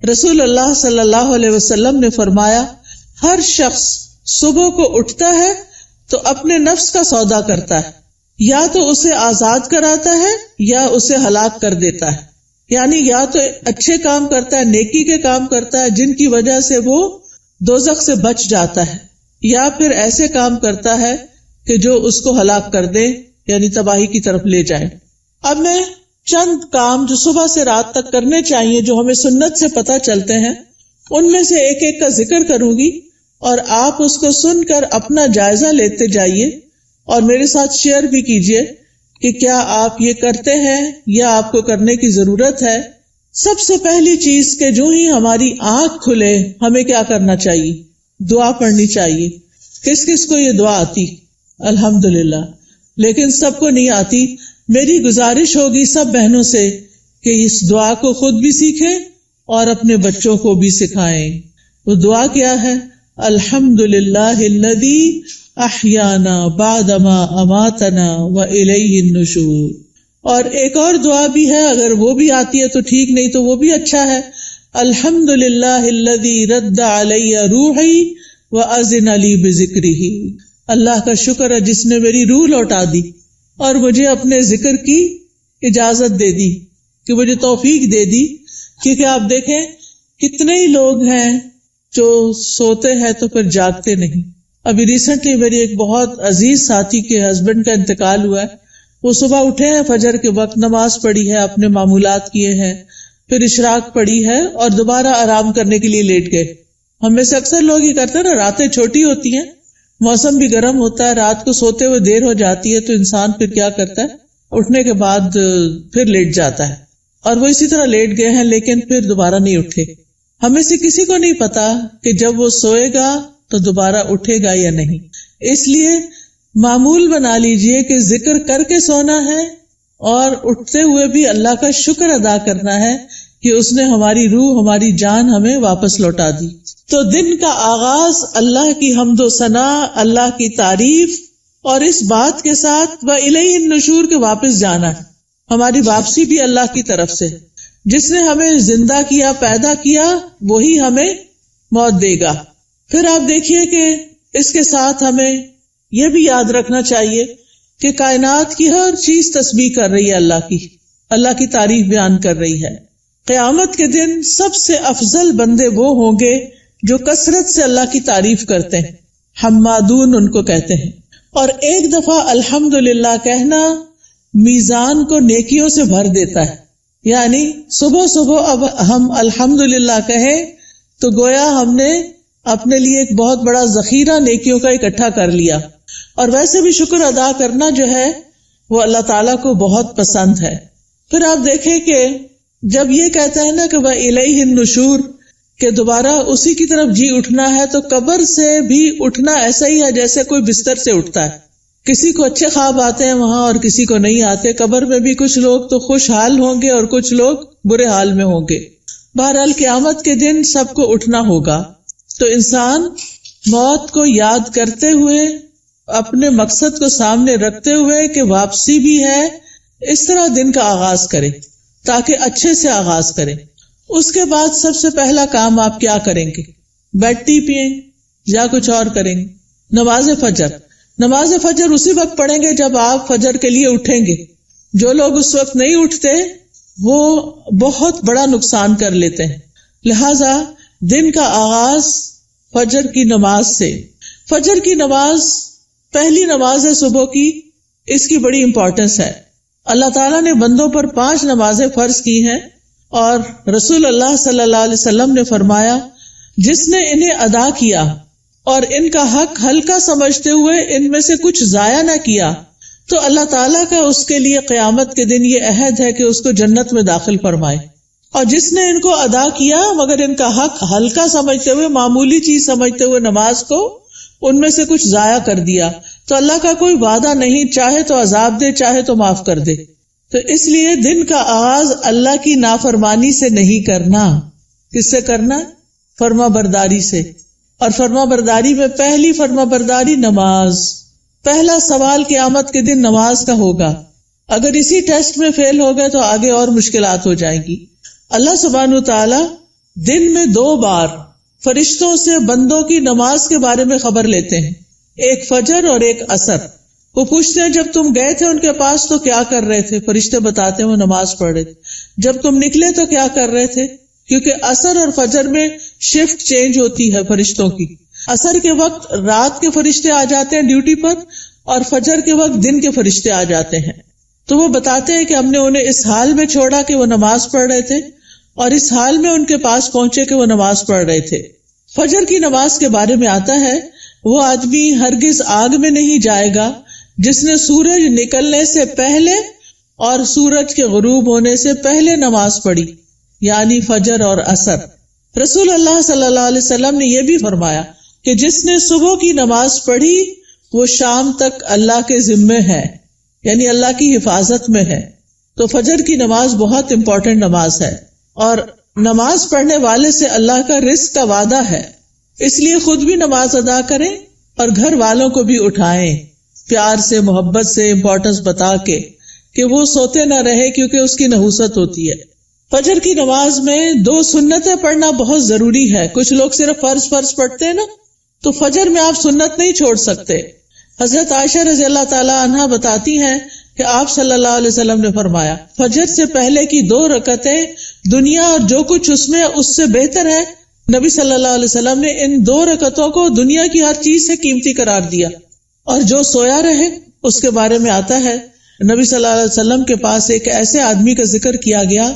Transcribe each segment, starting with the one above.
رسول اللہ صلی اللہ علیہ وسلم نے فرمایا ہر شخص صبح کو اٹھتا ہے تو اپنے نفس کا سودا کرتا ہے، یا تو اسے آزاد کراتا ہے یا اسے ہلاک کر دیتا ہے، یعنی یا تو اچھے کام کرتا ہے، نیکی کے کام کرتا ہے جن کی وجہ سے وہ دوزخ سے بچ جاتا ہے، یا پھر ایسے کام کرتا ہے کہ جو اس کو ہلاک کر دے، یعنی تباہی کی طرف لے جائے۔ اب میں چند کام جو صبح سے رات تک کرنے چاہیے جو ہمیں سنت سے پتہ چلتے ہیں ان میں سے ایک ایک کا ذکر کروں گی، اور آپ اس کو سن کر اپنا جائزہ لیتے جائیے اور میرے ساتھ شیئر بھی کیجئے کہ کیا آپ یہ کرتے ہیں یا آپ کو کرنے کی ضرورت ہے۔ سب سے پہلی چیز کہ جو ہی ہماری آنکھ کھلے ہمیں کیا کرنا چاہیے؟ دعا پڑھنی چاہیے۔ کس کس کو یہ دعا آتی؟ الحمدللہ، لیکن سب کو نہیں آتی۔ میری گزارش ہوگی سب بہنوں سے کہ اس دعا کو خود بھی سیکھیں اور اپنے بچوں کو بھی سکھائیں۔ وہ دعا کیا ہے؟ الحمدللہ الذی احیانا بعدما اماتنا والیہ النشور۔ اور ایک اور دعا بھی ہے، اگر وہ بھی آتی ہے تو ٹھیک، نہیں تو وہ بھی اچھا ہے۔ الحمدللہ الذی رد علی روحی واذن لی بذکرہ۔ اللہ کا شکر ہے جس نے میری روح لوٹا دی اور مجھے اپنے ذکر کی اجازت دے دی، کہ مجھے توفیق دے دی۔ کیونکہ آپ دیکھیں کتنے ہی لوگ ہیں جو سوتے ہیں تو پھر جاگتے نہیں۔ ابھی ریسنٹلی میری ایک بہت عزیز ساتھی کے ہسبینڈ کا انتقال ہوا ہے۔ وہ صبح اٹھے ہیں، فجر کے وقت نماز پڑھی ہے، اپنے معمولات کیے ہیں، پھر اشراق پڑھی ہے اور دوبارہ آرام کرنے کے لیے لیٹ گئے۔ ہم میں سے اکثر لوگ یہ کرتے ہیں نا، راتیں چھوٹی ہوتی ہیں، موسم بھی گرم ہوتا ہے، رات کو سوتے ہوئے دیر ہو جاتی ہے تو انسان پھر کیا کرتا ہے، اٹھنے کے بعد پھر لیٹ جاتا ہے، اور وہ اسی طرح لیٹ گئے ہیں لیکن پھر دوبارہ نہیں اٹھے۔ ہمیں سے کسی کو نہیں پتا کہ جب وہ سوئے گا تو دوبارہ اٹھے گا یا نہیں۔ اس لیے معمول بنا لیجئے کہ ذکر کر کے سونا ہے اور اٹھتے ہوئے بھی اللہ کا شکر ادا کرنا ہے کہ اس نے ہماری روح، ہماری جان ہمیں واپس لوٹا دی۔ تو دن کا آغاز اللہ کی حمد و ثنا، اللہ کی تعریف، اور اس بات کے ساتھ وَإِلَيْهِ النُّشُورُ کے واپس جانا ہے۔ ہماری واپسی بھی اللہ کی طرف سے، جس نے ہمیں زندہ کیا، پیدا کیا، وہی ہمیں موت دے گا۔ پھر آپ دیکھیے کہ اس کے ساتھ ہمیں یہ بھی یاد رکھنا چاہیے کہ کائنات کی ہر چیز تسبیح کر رہی ہے، اللہ کی تعریف بیان کر رہی ہے۔ قیامت کے دن سب سے افضل بندے وہ ہوں گے جو کثرت سے اللہ کی تعریف کرتے ہیں، حمادون ان کو کہتے ہیں۔ اور ایک دفعہ الحمدللہ کہنا میزان کو نیکیوں سے بھر دیتا ہے، یعنی صبح صبح اب ہم الحمدللہ کہیں تو گویا ہم نے اپنے لیے ایک بہت بڑا ذخیرہ نیکیوں کا اکٹھا کر لیا۔ اور ویسے بھی شکر ادا کرنا جو ہے وہ اللہ تعالیٰ کو بہت پسند ہے۔ پھر آپ دیکھیں کہ جب یہ کہتا ہے نا کہ وَإِلَيْهِ النُّشُورُ، کہ دوبارہ اسی کی طرف جی اٹھنا ہے، تو قبر سے بھی اٹھنا ایسا ہی ہے جیسے کوئی بستر سے اٹھتا ہے۔ کسی کو اچھے خواب آتے ہیں وہاں اور کسی کو نہیں آتے۔ قبر میں بھی کچھ لوگ تو خوشحال ہوں گے اور کچھ لوگ برے حال میں ہوں گے۔ بہرحال قیامت کے دن سب کو اٹھنا ہوگا، تو انسان موت کو یاد کرتے ہوئے، اپنے مقصد کو سامنے رکھتے ہوئے کہ واپسی بھی ہے، اس طرح دن کا آغاز کرے تاکہ اچھے سے آغاز کرے۔ اس کے بعد سب سے پہلا کام آپ کیا کریں گے؟ بیڈ ٹی پئیں یا کچھ اور کریں گے؟ نماز فجر۔ نماز فجر اسی وقت پڑھیں گے جب آپ فجر کے لیے اٹھیں گے۔ جو لوگ اس وقت نہیں اٹھتے وہ بہت بڑا نقصان کر لیتے ہیں۔ لہذا دن کا آغاز فجر کی نماز سے۔ فجر کی نماز پہلی نماز ہے صبح کی، اس کی بڑی امپورٹنس ہے۔ اللہ تعالیٰ نے بندوں پر 5 نمازیں فرض کی ہیں، اور رسول اللہ صلی اللہ علیہ وسلم نے فرمایا جس نے انہیں ادا کیا اور ان کا حق ہلکا سمجھتے ہوئے ان میں سے کچھ ضائع نہ کیا تو اللہ تعالیٰ کا اس کے لیے قیامت کے دن یہ عہد ہے کہ اس کو جنت میں داخل فرمائے۔ اور جس نے ان کو ادا کیا مگر ان کا حق ہلکا سمجھتے ہوئے، معمولی چیز سمجھتے ہوئے نماز کو، ان میں سے کچھ ضائع کر دیا، تو اللہ کا کوئی وعدہ نہیں، چاہے تو عذاب دے، چاہے تو معاف کر دے۔ تو اس لیے دن کا آغاز اللہ کی نافرمانی سے نہیں کرنا۔ کس سے کرنا؟ فرما برداری سے۔ اور فرما برداری میں پہلی فرما برداری نماز۔ پہلا سوال قیامت کے دن نماز کا ہوگا۔ اگر اسی ٹیسٹ میں فیل ہو گئے تو آگے اور مشکلات ہو جائیں گی۔ اللہ سبحانہ تعالی دن میں 2 بار فرشتوں سے بندوں کی نماز کے بارے میں خبر لیتے ہیں، ایک فجر اور ایک عصر۔ وہ پوچھتے ہیں جب تم گئے تھے ان کے پاس تو کیا کر رہے تھے؟ فرشتے بتاتے ہیں وہ نماز پڑھ رہے تھے۔ جب تم نکلے تو کیا کر رہے تھے؟ کیونکہ عصر اور فجر میں شفٹ چینج ہوتی ہے فرشتوں کی۔ عصر کے وقت رات کے فرشتے آ جاتے ہیں ڈیوٹی پر، اور فجر کے وقت دن کے فرشتے آ جاتے ہیں۔ تو وہ بتاتے ہیں کہ ہم نے انہیں اس حال میں چھوڑا کہ وہ نماز پڑھ رہے تھے، اور اس حال میں ان کے پاس پہنچے کہ وہ نماز پڑھ رہے تھے۔ فجر کی نماز کے بارے میں آتا ہے وہ آدمی ہرگز آگ میں نہیں جائے گا جس نے سورج نکلنے سے پہلے اور سورج کے غروب ہونے سے پہلے نماز پڑھی، یعنی فجر اور عصر۔ رسول اللہ صلی اللہ علیہ وسلم نے یہ بھی فرمایا کہ جس نے صبح کی نماز پڑھی وہ شام تک اللہ کے ذمے ہے، یعنی اللہ کی حفاظت میں ہے۔ تو فجر کی نماز بہت امپورٹنٹ نماز ہے، اور نماز پڑھنے والے سے اللہ کا رزق کا وعدہ ہے، اس لیے خود بھی نماز ادا کریں اور گھر والوں کو بھی اٹھائیں، پیار سے، محبت سے، امپورٹنس بتا کے کہ وہ سوتے نہ رہے، کیونکہ اس کی نحوست ہوتی ہے۔ فجر کی نماز میں 2 سنتیں پڑھنا بہت ضروری ہے۔ کچھ لوگ صرف فرض پڑھتے ہیں نا، تو فجر میں آپ سنت نہیں چھوڑ سکتے۔ حضرت عائشہ رضی اللہ تعالی عنہا بتاتی ہیں کہ آپ صلی اللہ علیہ وسلم نے فرمایا فجر سے پہلے کی 2 رکعتیں دنیا اور جو کچھ اس میں اس سے بہتر ہے۔ نبی صلی اللہ علیہ وسلم نے ان 2 رکعتوں کو دنیا کی ہر چیز سے قیمتی قرار دیا، اور جو سویا رہے اس کے بارے میں آتا ہے نبی صلی اللہ علیہ وسلم کے پاس ایک ایسے آدمی کا ذکر کیا گیا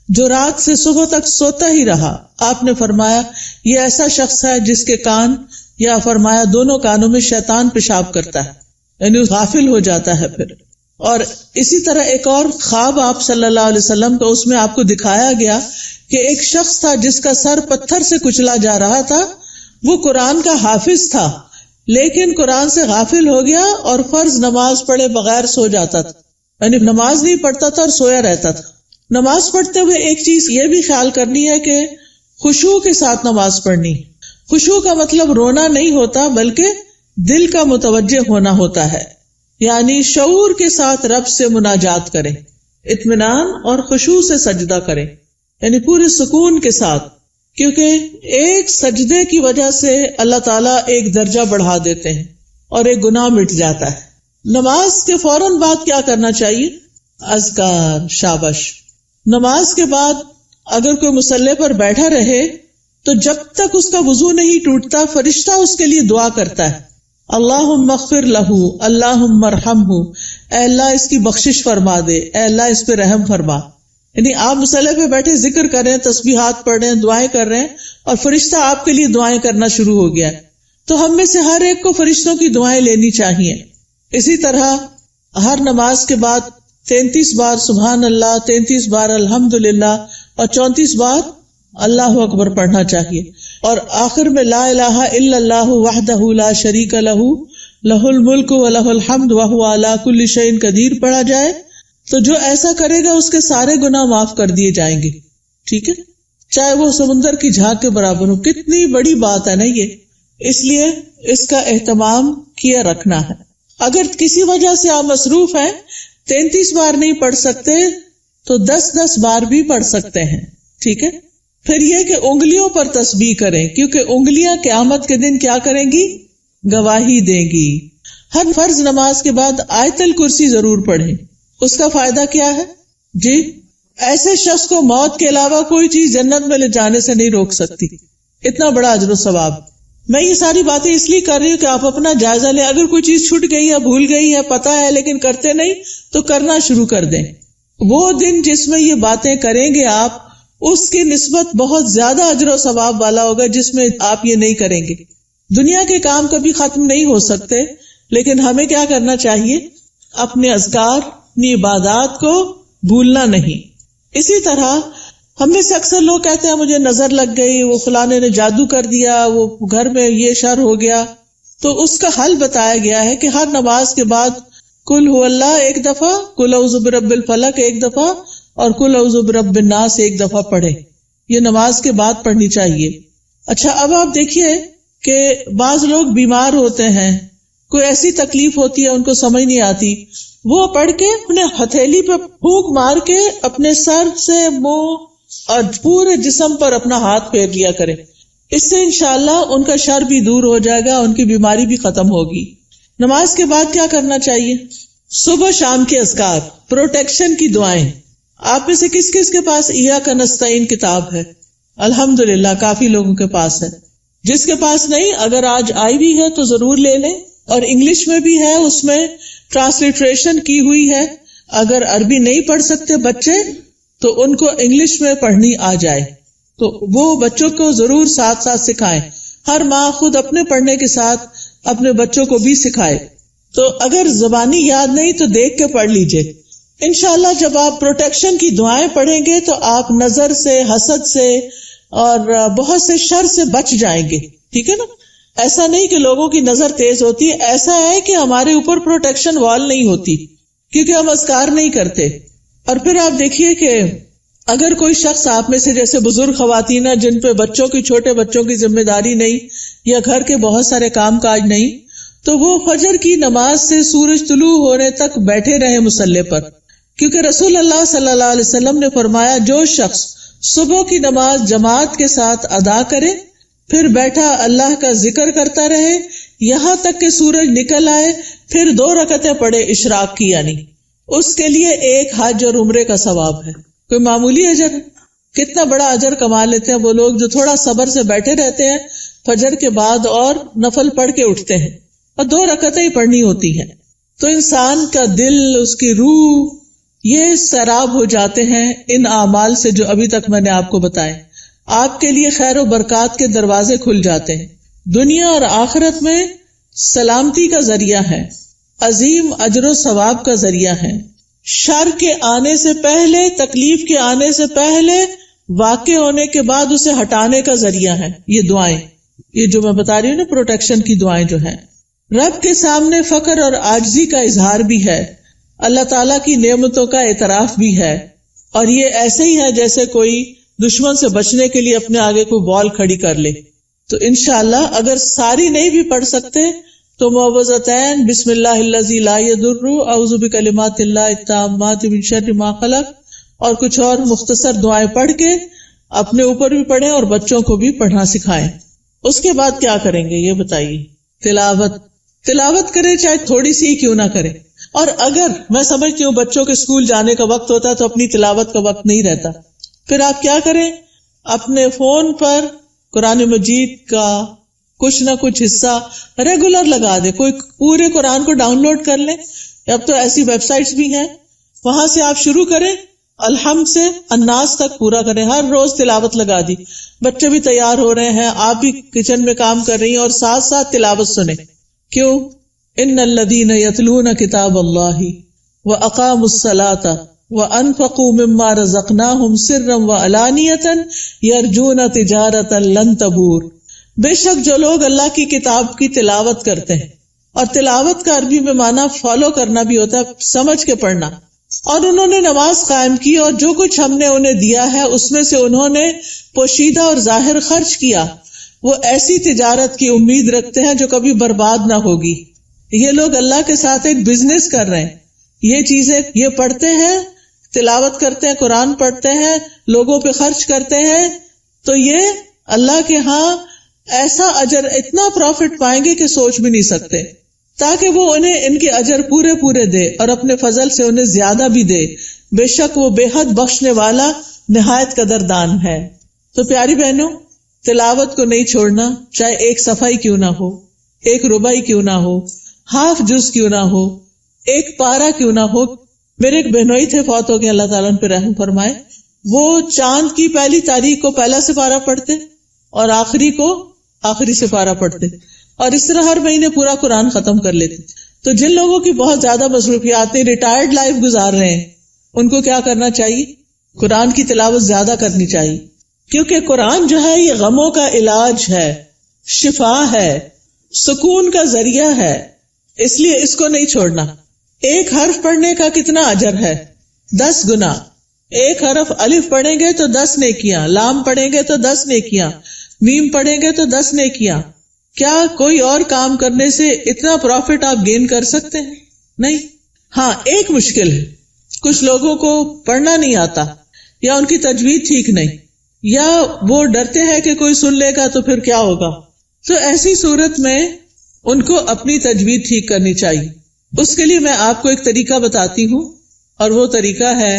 جو رات سے صبح تک سوتا ہی رہا۔ آپ نے فرمایا یہ ایسا شخص ہے جس کے کان، یا فرمایا دونوں کانوں میں شیطان پیشاب کرتا ہے، یعنی غافل ہو جاتا ہے پھر۔ اور اسی طرح ایک اور خواب آپ صلی اللہ علیہ وسلم کا، اس میں آپ کو دکھایا گیا کہ ایک شخص تھا جس کا سر پتھر سے کچلا جا رہا تھا۔ وہ قرآن کا حافظ تھا، لیکن قرآن سے غافل ہو گیا اور فرض نماز پڑھے بغیر سو جاتا تھا، یعنی نماز نہیں پڑھتا تھا اور سویا رہتا تھا۔ نماز پڑھتے ہوئے ایک چیز یہ بھی خیال کرنی ہے کہ خشوع کے ساتھ نماز پڑھنی۔ خشوع کا مطلب رونا نہیں ہوتا، بلکہ دل کا متوجہ ہونا ہوتا ہے، یعنی شعور کے ساتھ رب سے مناجات کریں، اطمینان اور خشوع سے سجدہ کریں، یعنی پورے سکون کے ساتھ، کیونکہ ایک سجدے کی وجہ سے اللہ تعالیٰ ایک درجہ بڑھا دیتے ہیں اور ایک گناہ مٹ جاتا ہے۔ نماز کے فوراً بعد کیا کرنا چاہیے؟ اذکار، شابش۔ نماز کے بعد اگر کوئی مصلی پر بیٹھا رہے تو جب تک اس کا وضو نہیں ٹوٹتا فرشتہ اس کے لیے دعا کرتا ہے، اللہم اغفر لہ، اللہم ارحمہ، اے اللہ اس کی بخشش فرما دے، اے اللہ اس پہ رحم فرما۔ یعنی آپ مصلی پہ بیٹھے ذکر کر رہے ہیں، تسبیحات پڑھ رہے ہیں، دعائیں کر رہے ہیں، اور فرشتہ آپ کے لیے دعائیں کرنا شروع ہو گیا ہے۔ تو ہم میں سے ہر ایک کو فرشتوں کی دعائیں لینی چاہیے۔ اسی طرح ہر نماز کے بعد 33 بار سبحان اللہ، 33 بار الحمدللہ، اور 34 بار اللہ اکبر پڑھنا چاہیے، اور آخر میں لا الہ الا اللہ وحدہ لا شریک لہ لہ الملک ولہ الحمد وہو علی کل شیء قدیر پڑھا جائے تو جو ایسا کرے گا اس کے سارے گناہ معاف کر دیے جائیں گے۔ ٹھیک ہے، چاہے وہ سمندر کی جھاگ کے برابر ہو۔ کتنی بڑی بات ہے نا یہ، اس لیے اس کا اہتمام کیا رکھنا ہے۔ اگر کسی وجہ سے آپ مصروف ہیں، 33 بار نہیں پڑھ سکتے تو 10 بار بھی پڑھ سکتے ہیں۔ ٹھیک ہے، پھر یہ کہ انگلیوں پر تسبیح کریں، کیونکہ انگلیاں قیامت کے دن کیا کریں گی؟ گواہی دیں گی۔ ہر فرض نماز کے بعد آیت الکرسی ضرور پڑھیں۔ اس کا فائدہ کیا ہے؟ جی، ایسے شخص کو موت کے علاوہ کوئی چیز جنت میں لے جانے سے نہیں روک سکتی۔ اتنا بڑا اجر و ثواب۔ میں یہ ساری باتیں اس لیے کر رہی ہوں کہ آپ اپنا جائزہ لیں۔ اگر کوئی چیز چھوٹ گئی ہے، بھول گئی ہے، پتہ ہے لیکن کرتے نہیں، تو کرنا شروع کر دیں۔ وہ دن جس میں یہ باتیں کریں گے آپ، اس کی نسبت بہت زیادہ اجر و ثواب والا ہوگا جس میں آپ یہ نہیں کریں گے۔ دنیا کے کام کبھی ختم نہیں ہو سکتے، لیکن ہمیں کیا کرنا چاہیے؟ اپنے اذکار، اپنی عبادات کو بھولنا نہیں۔ اسی طرح ہم میں سے اکثر لوگ کہتے ہیں مجھے نظر لگ گئی، وہ فلانے نے جادو کر دیا، وہ گھر میں یہ شر ہو گیا۔ تو اس کا حل بتایا گیا ہے کہ ہر نماز کے بعد قل هو اللہ 1 دفعہ، قل اعوذ برب الفلق 1 دفعہ، اور قل اعوذ برب الناس 1 دفعہ پڑھیں۔ یہ نماز کے بعد پڑھنی چاہیے۔ اچھا، اب آپ دیکھیے کہ بعض لوگ بیمار ہوتے ہیں، کوئی ایسی تکلیف ہوتی ہے ان کو سمجھ نہیں آتی، وہ پڑھ کے انہیں ہتھیلی پہ پھونک مار کے اپنے سر سے، منہ اور پورے جسم پر اپنا ہاتھ پھیر لیا کریں. اس سے انشاءاللہ ان کا شر بھی دور ہو جائے گا، ان کی بیماری بھی ختم ہوگی. نماز کے بعد کیا کرنا چاہیے؟ صبح شام کے اذکار، پروٹیکشن کی دعائیں. آپ میں سے کس کس کے پاس ایاک نستعین کتاب ہے؟ الحمدللہ کافی لوگوں کے پاس ہے. جس کے پاس نہیں، اگر آج آئی بھی ہے تو ضرور لے لیں. اور انگلش میں بھی ہے، اس میں ٹرانسلیٹریشن کی ہوئی ہے. اگر عربی نہیں پڑھ سکتے بچے تو ان کو انگلش میں پڑھنی آ جائے تو وہ بچوں کو ضرور ساتھ ساتھ سکھائیں. ہر ماں خود اپنے پڑھنے کے ساتھ اپنے بچوں کو بھی سکھائے. تو اگر زبانی یاد نہیں تو دیکھ کے پڑھ لیجئے. انشاءاللہ جب آپ پروٹیکشن کی دعائیں پڑھیں گے تو آپ نظر سے، حسد سے اور بہت سے شر سے بچ جائیں گے. ٹھیک ہے نا؟ ایسا نہیں کہ لوگوں کی نظر تیز ہوتی ہے، ایسا ہے کہ ہمارے اوپر پروٹیکشن وال نہیں ہوتی کیونکہ ہم اذکار نہیں کرتے. اور پھر آپ دیکھیے کہ اگر کوئی شخص آپ میں سے جیسے بزرگ خواتین جن پہ بچوں کی، چھوٹے بچوں کی ذمہ داری نہیں یا گھر کے بہت سارے کام کاج نہیں، تو وہ فجر کی نماز سے سورج طلوع ہونے تک بیٹھے رہے مصلی پر. کیونکہ رسول اللہ صلی اللہ علیہ وسلم نے فرمایا جو شخص صبح کی نماز جماعت کے ساتھ ادا کرے پھر بیٹھا اللہ کا ذکر کرتا رہے یہاں تک کہ سورج نکل آئے، پھر 2 رکعتیں پڑھے اشراق کی، یعنی اس کے لیے ایک حج اور عمرے کا ثواب ہے. کوئی معمولی اجر ہے؟ کتنا بڑا اجر کما لیتے ہیں وہ لوگ جو تھوڑا صبر سے بیٹھے رہتے ہیں فجر کے بعد اور نفل پڑھ کے اٹھتے ہیں اور 2 رکعتیں ہی پڑھنی ہوتی ہیں. تو انسان کا دل، اس کی روح، یہ سیراب ہو جاتے ہیں ان اعمال سے جو ابھی تک میں نے آپ کو بتائے. آپ کے لیے خیر و برکات کے دروازے کھل جاتے ہیں، دنیا اور آخرت میں سلامتی کا ذریعہ ہے، عظیم اجر و ثواب کا ذریعہ ہے، شر کے آنے سے پہلے، تکلیف کے آنے سے پہلے، واقع ہونے کے بعد اسے ہٹانے کا ذریعہ ہے. یہ دعائیں، یہ جو میں بتا رہی ہوں نا پروٹیکشن کی دعائیں جو ہیں، رب کے سامنے فقر اور عاجزی کا اظہار بھی ہے، اللہ تعالیٰ کی نعمتوں کا اعتراف بھی ہے. اور یہ ایسے ہی ہے جیسے کوئی دشمن سے بچنے کے لیے اپنے آگے کوئی بال کھڑی کر لے. تو انشاءاللہ اگر ساری نہیں بھی پڑھ سکتے تو معوذتین، بسم اللہ الذی لا یضر، اعوذ بکلمات اللہ التامات من شر ما خلق، اور کچھ اور مختصر دعائیں پڑھ کے اپنے اوپر بھی پڑھیں اور بچوں کو بھی پڑھنا سکھائیں. اس کے بعد کیا کریں گے یہ بتائیے؟ تلاوت کریں، چاہے تھوڑی سی ہی کیوں نہ کریں. اور اگر میں سمجھتی ہوں بچوں کے اسکول جانے کا وقت ہوتا ہے تو اپنی تلاوت کا وقت نہیں رہتا، پھر آپ کیا کریں؟ اپنے فون پر قرآن مجید کا کچھ نہ کچھ حصہ ریگولر لگا دیں. کوئی پورے قرآن کو ڈاؤن لوڈ کر لیں، اب تو ایسی ویب سائٹس بھی ہیں، وہاں سے آپ شروع کریں، الحمد سے الناس تک پورا کریں. ہر روز تلاوت لگا دی، بچے بھی تیار ہو رہے ہیں، آپ بھی کچن میں کام کر رہی ہیں اور ساتھ ساتھ تلاوت سنیں. کیوں؟ ان الذین یتلون کتاب اللہ واقاموا الصلاۃ وانفقوا مما رزقناہم سرا وعلانیۃ یرجون تجارۃ لن تبور. بے شک جو لوگ اللہ کی کتاب کی تلاوت کرتے ہیں، اور تلاوت کا عربی میں معنی فالو کرنا بھی ہوتا ہے، سمجھ کے پڑھنا، اور انہوں نے نماز قائم کی اور جو کچھ ہم نے انہیں دیا ہے اس میں سے انہوں نے پوشیدہ اور ظاہر خرچ کیا، وہ ایسی تجارت کی امید رکھتے ہیں جو کبھی برباد نہ ہوگی. یہ لوگ اللہ کے ساتھ ایک بزنس کر رہے ہیں. یہ چیزیں یہ پڑھتے ہیں، تلاوت کرتے ہیں، قرآن پڑھتے ہیں، لوگوں پہ خرچ کرتے ہیں، تو یہ اللہ کے ہاں ایسا اجر، اتنا پروفٹ پائیں گے کہ سوچ بھی نہیں سکتے، تاکہ وہ انہیں ان کے اجر پورے پورے دے اور اپنے فضل سے انہیں زیادہ بھی دے. بے شک وہ بے حد بخشنے والا، نہایت قدردان ہے. تو پیاری بہنوں، تلاوت کو نہیں چھوڑنا، چاہے ایک صفحہ ہی کیوں نہ ہو، ایک ربع ہی کیوں نہ ہو، ہاف جز کیوں نہ ہو، ایک پارہ کیوں نہ ہو. میرے ایک بہنوئی تھے، فوت ہو گئے، اللہ تعالیٰ ان پہ رحم فرمائے. وہ چاند کی پہلی تاریخ کو پہلا سپارہ پڑھتے اور آخری کو آخری سپارہ پڑھتے، اور اس طرح ہر مہینے پورا قرآن ختم کر لیتے. تو جن لوگوں کی بہت زیادہ مصروفیات ہیں، ریٹائرڈ لائف گزار رہے ہیں، ان کو کیا کرنا چاہیے؟ قرآن کی تلاوت زیادہ کرنی چاہیے، کیونکہ قرآن جو ہے یہ غموں کا علاج ہے، شفا ہے، سکون کا ذریعہ ہے، اس لیے اس کو نہیں چھوڑنا. ایک حرف پڑھنے کا کتنا اجر ہے؟ 10 گنا. ایک حرف الف پڑھیں گے تو 10 نیکیاں، لام پڑھیں گے تو 10 نیکیاں، میم پڑھیں گے تو 10 نیکیاں. کیا کوئی اور کام کرنے سے اتنا پروفٹ آپ گین کر سکتے ہیں؟ نہیں. ہاں ایک مشکل ہے، کچھ لوگوں کو پڑھنا نہیں آتا، یا ان کی تجوید ٹھیک نہیں، یا وہ ڈرتے ہیں کہ کوئی سن لے گا تو پھر کیا ہوگا. تو ایسی صورت میں ان کو اپنی تجوید ٹھیک کرنی چاہیے. اس کے لیے میں آپ کو ایک طریقہ بتاتی ہوں، اور وہ طریقہ ہے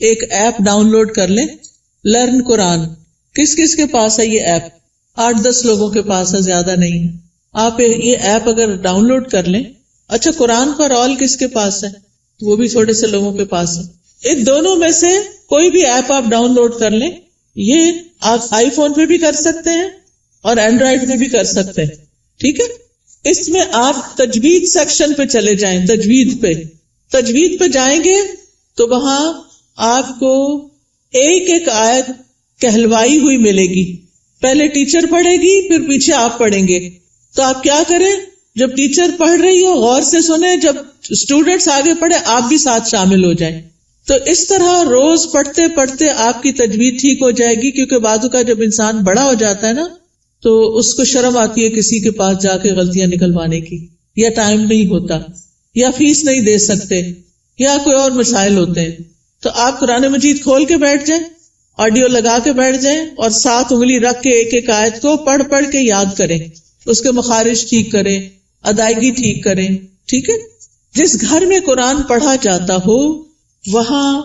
ایک ایپ ڈاؤن لوڈ کر لیں، لرن قرآن. کس کس کے پاس ہے یہ ایپ؟ 8-10 لوگوں کے پاس ہے، زیادہ نہیں ہے. آپ یہ ایپ اگر ڈاؤن لوڈ کر لیں. اچھا، قرآن پر آل کس کے پاس ہے؟ وہ بھی تھوڑے سے لوگوں کے پاس ہے. ان دونوں میں سے کوئی بھی ایپ آپ ڈاؤن لوڈ کر لیں. یہ آپ آئی فون پہ بھی کر سکتے ہیں اور اینڈرائڈ پہ بھی کر سکتے ہیں. ٹھیک ہے، اس میں آپ تجوید سیکشن پہ چلے جائیں. تجوید پہ جائیں گے تو وہاں آپ کو ایک ایک آیت کہلوائی ہوئی ملے گی. پہلے ٹیچر پڑھے گی، پھر پیچھے آپ پڑھیں گے. تو آپ کیا کریں، جب ٹیچر پڑھ رہی ہو غور سے سنیں، جب اسٹوڈنٹس آگے پڑھے آپ بھی ساتھ شامل ہو جائیں. تو اس طرح روز پڑھتے پڑھتے آپ کی تجوید ٹھیک ہو جائے گی. کیونکہ بعض کا جب انسان بڑا ہو جاتا ہے نا تو اس کو شرم آتی ہے کسی کے پاس جا کے غلطیاں نکلوانے کی، یا ٹائم نہیں ہوتا، یا فیس نہیں دے سکتے، یا کوئی اور مسائل ہوتے ہیں. تو آپ قرآن مجید کھول کے بیٹھ جائیں، آڈیو لگا کے بیٹھ جائیں، اور 7 انگلی رکھ کے ایک ایک آیت کو پڑھ پڑھ کے یاد کریں. اس کے مخارج ٹھیک کریں، ادائیگی ٹھیک کریں. ٹھیک ہے، جس گھر میں قرآن پڑھا جاتا ہو وہاں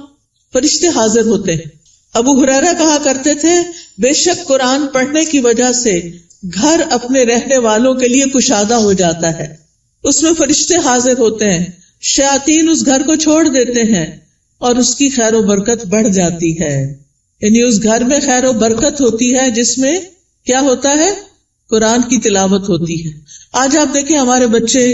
فرشتے حاضر ہوتے ہیں. ابو ہریرہ کہا کرتے تھے، بے شک قرآن پڑھنے کی وجہ سے گھر اپنے رہنے والوں کے لیے کشادہ ہو جاتا ہے. اس میں فرشتے حاضر ہوتے ہیں، شیاطین اس گھر کو چھوڑ دیتے ہیں اور اس کی خیر و برکت بڑھ جاتی ہے. یعنی اس گھر میں خیر و برکت ہوتی ہے جس میں کیا ہوتا ہے، قرآن کی تلاوت ہوتی ہے. آج آپ دیکھیں ہمارے بچے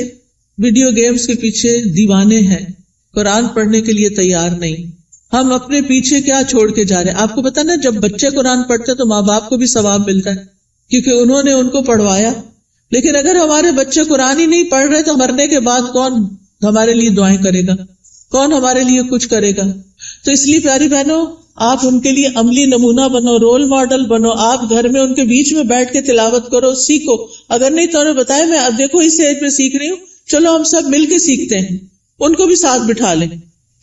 ویڈیو گیمز کے پیچھے دیوانے ہیں، قرآن پڑھنے کے لیے تیار نہیں. ہم اپنے پیچھے کیا چھوڑ کے جا رہے ہیں؟ آپ کو پتا نا، جب بچے قرآن پڑھتے تو ماں باپ کو بھی ثواب ملتا ہے کیونکہ انہوں نے ان کو پڑھوایا. لیکن اگر ہمارے بچے قرآن ہی نہیں پڑھ رہے تو مرنے کے بعد کون ہمارے لیے دعائیں کرے گا، کون ہمارے لیے کچھ کرے گا؟ تو اس لیے پیاری بہنوں، آپ ان کے لیے عملی نمونہ بنو، رول ماڈل بنو. آپ گھر میں ان کے بیچ میں بیٹھ کے تلاوت کرو، سیکھو. اگر نہیں تو انہیں بتائے، میں اب دیکھو اس ایج میں سیکھ رہی ہوں، چلو ہم سب مل کے سیکھتے ہیں. ان کو بھی ساتھ بٹھا لیں،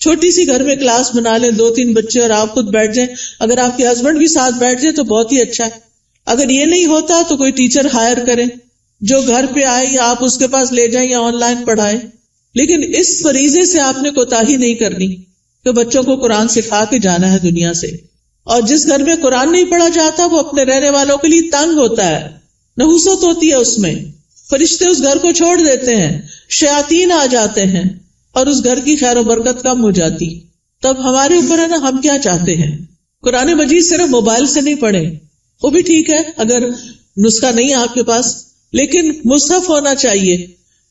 چھوٹی سی گھر میں کلاس بنا لیں، 2-3 بچے اور آپ خود بیٹھ جائیں. اگر آپ کے ہسبینڈ بھی ساتھ بیٹھ جائے تو بہت ہی اچھا ہے. اگر یہ نہیں ہوتا تو کوئی ٹیچر ہائر کریں جو گھر پہ آئے، یا آپ اس کے پاس لے جائیں یا آن لائن پڑھائیں. لیکن اس فریضے سے آپ نے کوتاہی نہیں کرنی کہ بچوں کو قرآن سکھا کے جانا ہے دنیا سے. اور جس گھر میں قرآن نہیں پڑھا جاتا وہ اپنے رہنے والوں کے لیے تنگ ہوتا ہے، نحوست ہوتی ہے اس میں. فرشتے اس گھر کو چھوڑ دیتے ہیں، شیاطین آ جاتے ہیں اور اس گھر کی خیر و برکت کم ہو جاتی. تب ہمارے اوپر ہے نا، ہم کیا چاہتے ہیں. قرآن مجید صرف موبائل سے نہیں پڑھیں، وہ بھی ٹھیک ہے اگر نسخہ نہیں ہے آپ کے پاس، لیکن مصحف ہونا چاہیے.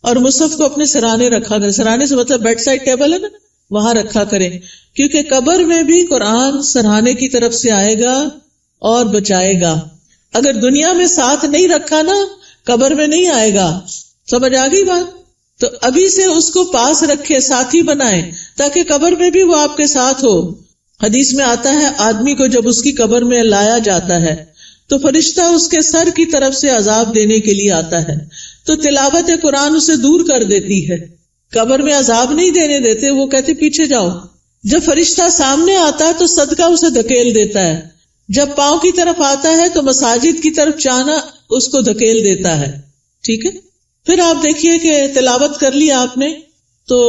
اور مصحف کو اپنے سرانے رکھا کریں. سرانے سے مطلب بیڈ سائڈ ٹیبل ہے نا، وہاں رکھا کریں. کیونکہ قبر میں بھی قرآن سرانے کی طرف سے آئے گا اور بچائے گا. اگر دنیا میں ساتھ نہیں رکھا نا، قبر میں نہیں آئے گا. سمجھ آ گئی بات؟ تو ابھی سے اس کو پاس رکھے، ساتھی بنائیں تاکہ قبر میں بھی وہ آپ کے ساتھ ہو. حدیث میں آتا ہے، آدمی کو جب اس کی قبر میں لایا جاتا ہے تو فرشتہ اس کے سر کی طرف سے عذاب دینے کے لیے آتا ہے. تو تلاوت قرآن اسے دور کر دیتی ہے. قبر میں عذاب نہیں دینے دیتے، وہ کہتے پیچھے جاؤ. جب فرشتہ سامنے آتا ہے تو صدقہ اسے دھکیل دیتا ہے. جب پاؤں کی طرف آتا ہے تو مساجد کی طرف جانا اس کو دھکیل دیتا ہے. ٹھیک ہے، پھر آپ دیکھیے کہ تلاوت کر لی آپ نے، تو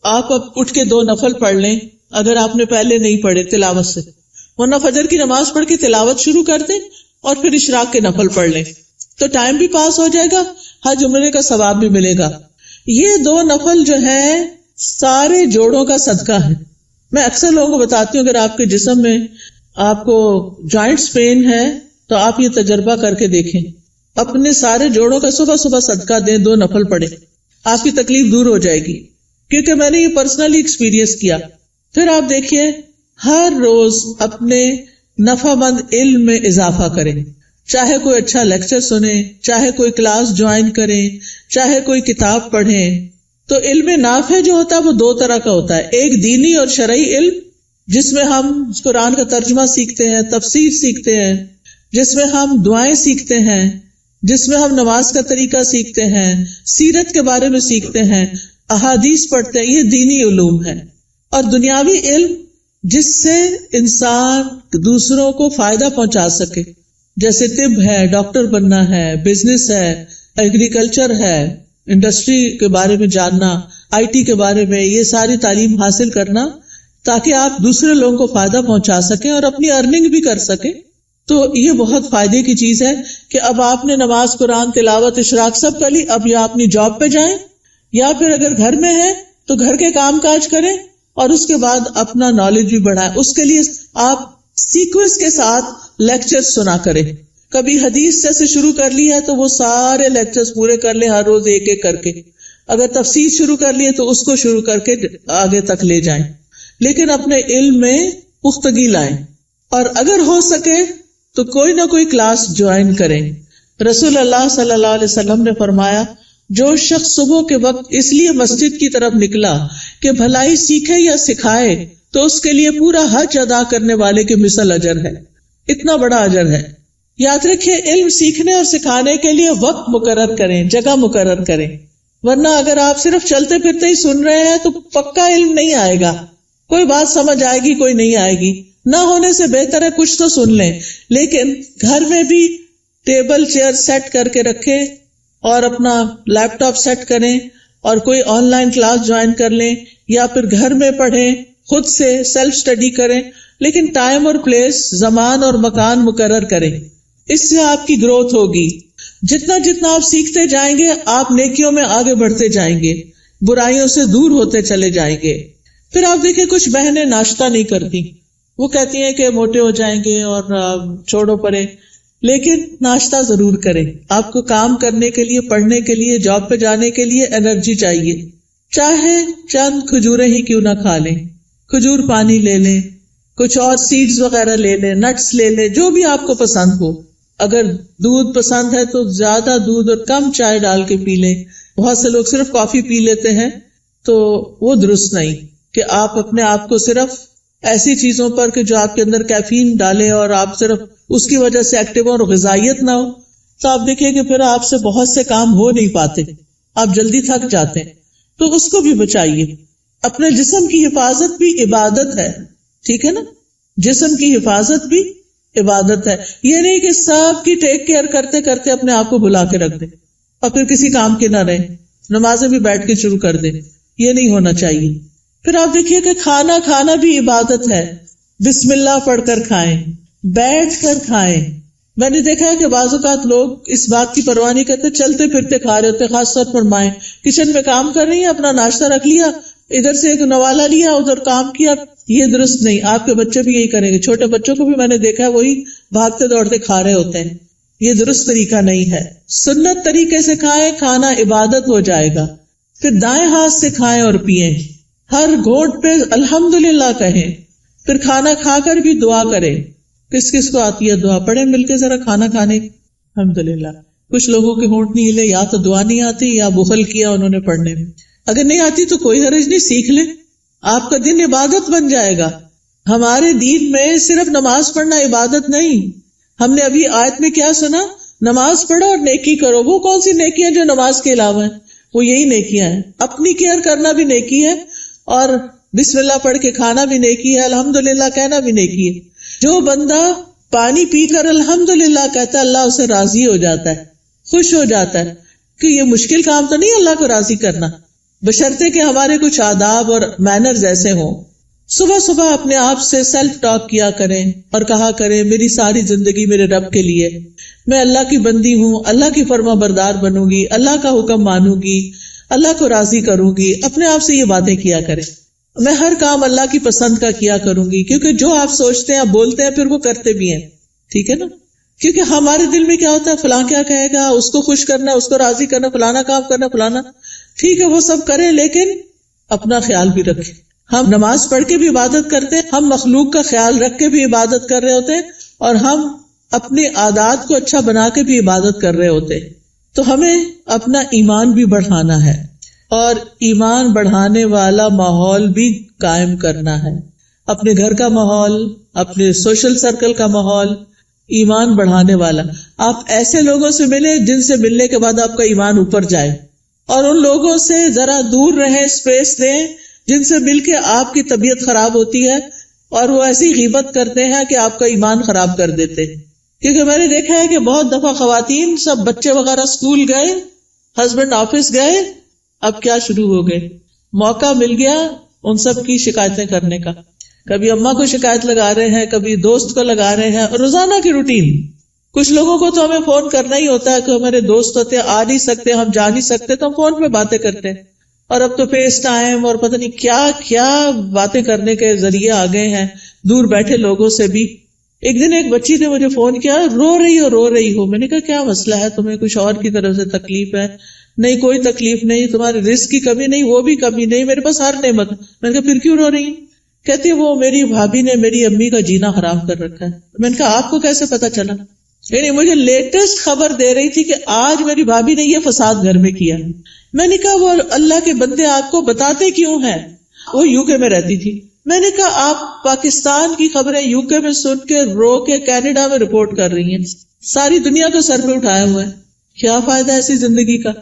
آپ اب اٹھ کے 2 نفل پڑھ لیں اگر آپ نے پہلے نہیں پڑھے تلاوت سے. ورنہ فجر کی نماز پڑھ کے تلاوت شروع کر دیں اور پھر اشراق کے نفل پڑھ لیں، تو ٹائم بھی پاس ہو جائے گا، حج عمرے کا ثواب بھی ملے گا. یہ 2 نفل جو ہیں سارے جوڑوں کا صدقہ ہے. میں اکثر لوگوں کو بتاتی ہوں، اگر آپ کے جسم میں آپ کو جوائنٹس پین ہے تو آپ یہ تجربہ کر کے دیکھیں، اپنے سارے جوڑوں کا صبح صبح صدقہ دیں، 2 نفل پڑھیں، آپ کی تکلیف دور ہو جائے گی. کیونکہ میں نے یہ پرسنلی ایکسپیرینس کیا. پھر آپ دیکھیے، ہر روز اپنے نفع مند علم میں اضافہ کریں. چاہے کوئی اچھا لیکچر سنیں، چاہے کوئی کلاس جوائن کریں، چاہے کوئی کتاب پڑھیں. تو علم نافع جو ہوتا ہے وہ 2 طرح کا ہوتا ہے. ایک دینی اور شرعی علم، جس میں ہم قرآن کا ترجمہ سیکھتے ہیں، تفسیر سیکھتے ہیں، جس میں ہم دعائیں سیکھتے ہیں، جس میں ہم نماز کا طریقہ سیکھتے ہیں، سیرت کے بارے میں سیکھتے ہیں، احادیث پڑھتے ہیں. یہ دینی علوم ہے. اور دنیاوی علم جس سے انسان دوسروں کو فائدہ پہنچا سکے، جیسے طب ہے، ڈاکٹر بننا ہے، بزنس ہے، ایگریکلچر ہے، انڈسٹری کے بارے میں جاننا، آئی ٹی کے بارے میں، یہ ساری تعلیم حاصل کرنا تاکہ آپ دوسرے لوگوں کو فائدہ پہنچا سکیں اور اپنی ارننگ بھی کر سکیں. تو یہ بہت فائدے کی چیز ہے کہ اب آپ نے نماز، قرآن تلاوت، اشراق سب کر لی، اب یا اپنی جاب پہ جائیں یا پھر اگر گھر میں ہیں تو گھر کے کام کاج کریں اور اس کے بعد اپنا نالج بھی بڑھائیں. اس کے لیے آپ سیکوینس کے ساتھ لیکچر سنا کریں. کبھی حدیث جیسے شروع کر لی ہے تو وہ سارے لیکچرز پورے کر لیں، ہر روز ایک ایک کر کے. اگر تفسیر شروع کر لی ہے تو اس کو شروع کر کے آگے تک لے جائیں، لیکن اپنے علم میں پختگی لائیں. اور اگر ہو سکے تو کوئی نہ کوئی کلاس جوائن کریں. رسول اللہ صلی اللہ علیہ وسلم نے فرمایا، جو شخص صبح کے وقت اس لیے مسجد کی طرف نکلا کہ بھلائی سیکھے یا سکھائے تو اس کے لیے پورا حج ادا کرنے والے کے مثل اجر ہے. اتنا بڑا اجر ہے. یاد رکھیں، علم سیکھنے اور سکھانے کے لیے وقت مقرر کریں، جگہ مقرر کریں، ورنہ اگر آپ صرف چلتے پھرتے ہی سن رہے ہیں تو پکا علم نہیں آئے گا. کوئی بات سمجھ آئے گی، کوئی نہیں آئے گی. نہ ہونے سے بہتر ہے کچھ تو سن لیں، لیکن گھر میں بھی ٹیبل چیئر سیٹ کر کے رکھیں اور اپنا لیپ ٹاپ سیٹ کریں اور کوئی آن لائن کلاس جوائن کر لیں یا پھر گھر میں پڑھیں، خود سے سیلف اسٹڈی کریں، لیکن ٹائم اور پلیس، زمان اور مکان مقرر کریں. اس سے آپ کی گروتھ ہوگی. جتنا آپ سیکھتے جائیں گے آپ نیکیوں میں آگے بڑھتے جائیں گے، برائیوں سے دور ہوتے چلے جائیں گے. پھر آپ دیکھیں کچھ بہنیں ناشتہ نہیں کرتی، وہ کہتی ہیں کہ موٹے ہو جائیں گے اور چھوڑو پرے، لیکن ناشتہ ضرور کریں. آپ کو کام کرنے کے لیے، پڑھنے کے لیے، جاب پہ جانے کے لیے انرجی چاہیے. چاہے چند کھجوریں ہی کیوں نہ کھا لیں، کھجور پانی لے لیں، کچھ اور سیڈز وغیرہ لے لیں، نٹس لے لیں، جو بھی آپ کو پسند ہو. اگر دودھ پسند ہے تو زیادہ دودھ اور کم چائے ڈال کے پی لیں. بہت سے لوگ صرف کافی پی لیتے ہیں، تو وہ درست نہیں کہ آپ اپنے آپ کو صرف ایسی چیزوں پر کہ جو آپ کے اندر کیفین ڈالے اور آپ صرف اس کی وجہ سے ایکٹیو اور غذائیت نہ ہو، تو آپ دیکھیں کہ پھر آپ سے بہت سے کام ہو نہیں پاتے، آپ جلدی تھک جاتے ہیں. تو اس کو بھی بچائیے. اپنے جسم کی حفاظت بھی عبادت ہے، ٹھیک ہے نا؟ جسم کی حفاظت بھی عبادت ہے. یہ نہیں کہ سب کی ٹیک کیئر کرتے کرتے اپنے آپ کو بھلا کے رکھ دیں اور پھر کسی کام کے نہ رہیں، نمازیں بھی بیٹھ کے شروع کر دیں. یہ نہیں ہونا چاہیے. پھر آپ دیکھیے کہ کھانا بھی عبادت ہے. بسم اللہ پڑھ کر کھائیں، بیٹھ کر کھائیں. میں نے دیکھا ہے کہ بعض اوقات لوگ اس بات کی پرواہ نہیں کرتے، چلتے پھرتے کھا رہے ہوتے. خاص طور پر مائیں کچن میں کام کر رہی ہیں، اپنا ناشتہ رکھ لیا، ادھر سے ایک نوالا لیا، ادھر کام کیا. یہ درست نہیں. آپ کے بچے بھی یہی کریں گے. چھوٹے بچوں کو بھی میں نے دیکھا ہے وہی بھاگتے دوڑتے کھا رہے ہوتے ہیں. یہ درست طریقہ نہیں ہے. سنت طریقے سے کھائیں، کھانا عبادت ہو جائے گا. پھر دائیں ہاتھ سے کھائیں اور پیئیں. ہر گھونٹ پہ الحمدللہ کہیں. پھر کھانا کھا کر بھی دعا کریں. کس کس کو آتی ہے دعا؟ پڑھیں مل کے ذرا کھانا کھانے. الحمدللہ. کچھ لوگوں کے ہونٹ نہیں ہلے، یا تو دعا نہیں آتی یا بخل کیا انہوں نے پڑھنے میں. اگر نہیں آتی تو کوئی حرج نہیں، سیکھ لیں، آپ کا دن عبادت بن جائے گا. ہمارے دین میں صرف نماز پڑھنا عبادت نہیں. ہم نے ابھی آیت میں کیا سنا؟ نماز پڑھو اور نیکی کرو. وہ کون سی نیکی ہیں جو نماز کے علاوہ ہیں؟ وہ یہی نیکیاں ہیں. اپنی کیئر کرنا بھی نیکی ہے اور بسم اللہ پڑھ کے کھانا بھی نیکی ہے، الحمدللہ کہنا بھی نیکی ہے. جو بندہ پانی پی کر الحمدللہ کہتا ہے اللہ اسے راضی ہو جاتا ہے، خوش ہو جاتا ہے. کہ یہ مشکل کام تو نہیں اللہ کو راضی کرنا، بشرطے کہ ہمارے کچھ آداب اور مینرز ایسے ہوں. صبح صبح اپنے آپ سے سیلف ٹاک کیا کریں اور کہا کریں میری ساری زندگی میرے رب کے لیے، میں اللہ کی بندی ہوں، اللہ کی فرما بردار بنوں گی، اللہ کا حکم مانوں گی، اللہ کو راضی کروں گی. اپنے آپ سے یہ باتیں کیا کریں. میں ہر کام اللہ کی پسند کا کیا کروں گی، کیونکہ جو آپ سوچتے ہیں آپ بولتے ہیں پھر وہ کرتے بھی ہیں. ٹھیک ہے نا؟ کیونکہ ہمارے دل میں کیا ہوتا ہے، فلاں کیا کہے گا، اس کو خوش کرنا، اس کو راضی کرنا، فلانا کام کرنا، فلانا. ٹھیک ہے وہ سب کریں، لیکن اپنا خیال بھی رکھیں. ہم نماز پڑھ کے بھی عبادت کرتے ہیں، ہم مخلوق کا خیال رکھ کے بھی عبادت کر رہے ہوتے ہیں، اور ہم اپنے عادات کو اچھا بنا کے بھی عبادت کر رہے ہوتے ہیں. تو ہمیں اپنا ایمان بھی بڑھانا ہے اور ایمان بڑھانے والا ماحول بھی قائم کرنا ہے. اپنے گھر کا ماحول، اپنے سوشل سرکل کا ماحول ایمان بڑھانے والا. آپ ایسے لوگوں سے ملیں جن سے ملنے کے بعد آپ کا ایمان اوپر جائے، اور ان لوگوں سے ذرا دور رہیں، اسپیس دیں جن سے مل کے آپ کی طبیعت خراب ہوتی ہے، اور وہ ایسی غیبت کرتے ہیں کہ آپ کا ایمان خراب کر دیتے ہیں. کیونکہ میں نے دیکھا ہے کہ بہت دفعہ خواتین سب بچے وغیرہ اسکول گئے، ہسبینڈ آفس گئے، اب کیا شروع ہو گئے، موقع مل گیا ان سب کی شکایتیں کرنے کا. کبھی اماں کو شکایت لگا رہے ہیں، کبھی دوست کو لگا رہے ہیں، روزانہ کی روٹین. کچھ لوگوں کو تو ہمیں فون کرنا ہی ہوتا ہے کہ ہمارے دوست ہوتے ہیں، آ نہیں سکتے، ہم جا نہیں سکتے، تو ہم فون پہ باتیں کرتے ہیں. اور اب تو فیس ٹائم اور پتہ نہیں کیا کیا باتیں کرنے کے ذریعے آ گئے ہیں دور بیٹھے لوگوں سے بھی. ایک دن ایک بچی نے مجھے فون کیا، رو رہی ہو. میں نے کہا کیا مسئلہ ہے تمہیں، کچھ اور کی طرف سے تکلیف ہے؟ نہیں کوئی تکلیف نہیں، تمہارے رزق کی کمی نہیں، وہ بھی کمی نہیں، میرے پاس ہر نعمت. میں نے کہا پھر کیوں رو رہی؟ کہتی ہے وہ میری بھابھی نے میری امی کا جینا حرام کر رکھا ہے. میں نے کہا آپ کو کیسے پتا چلا؟ یعنی مجھے لیٹسٹ خبر دے رہی تھی کہ آج میری بھابھی نے یہ فساد گھر میں کیا. میں نے کہا وہ اللہ کے بندے آپ کو بتاتے کیوں ہیں؟ وہ یو کے میں رہتی تھی. میں نے کہا آپ پاکستان کی خبریں یو کے میں سن کے رو کے کینیڈا میں رپورٹ کر رہی ہیں، ساری دنیا کو سر پہ اٹھایا ہوا ہے. کیا فائدہ ایسی زندگی کا؟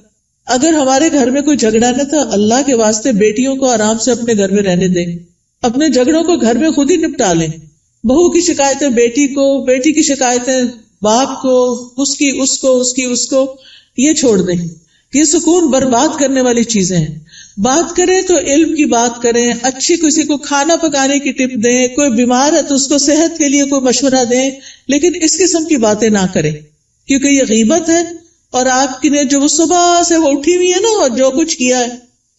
اگر ہمارے گھر میں کوئی جھگڑا نہ تو اللہ کے واسطے بیٹیوں کو آرام سے اپنے گھر میں رہنے دیں، اپنے جھگڑوں کو گھر میں خود ہی نپٹا لیں. بہو کی شکایتیں بیٹی کو، بیٹی کی شکایتیں باپ کو، اس کو یہ چھوڑ دیں. یہ سکون برباد کرنے والی چیزیں ہیں. بات کریں تو علم کی بات کریں، اچھی کسی کو کھانا پکانے کی ٹپ دیں، کوئی بیمار ہے تو اس کو صحت کے لیے کوئی مشورہ دیں، لیکن اس قسم کی باتیں نہ کریں کیونکہ یہ غیبت ہے. اور آپ کی نے جو صبح سے وہ اٹھی ہوئی ہے نا اور جو کچھ کیا ہے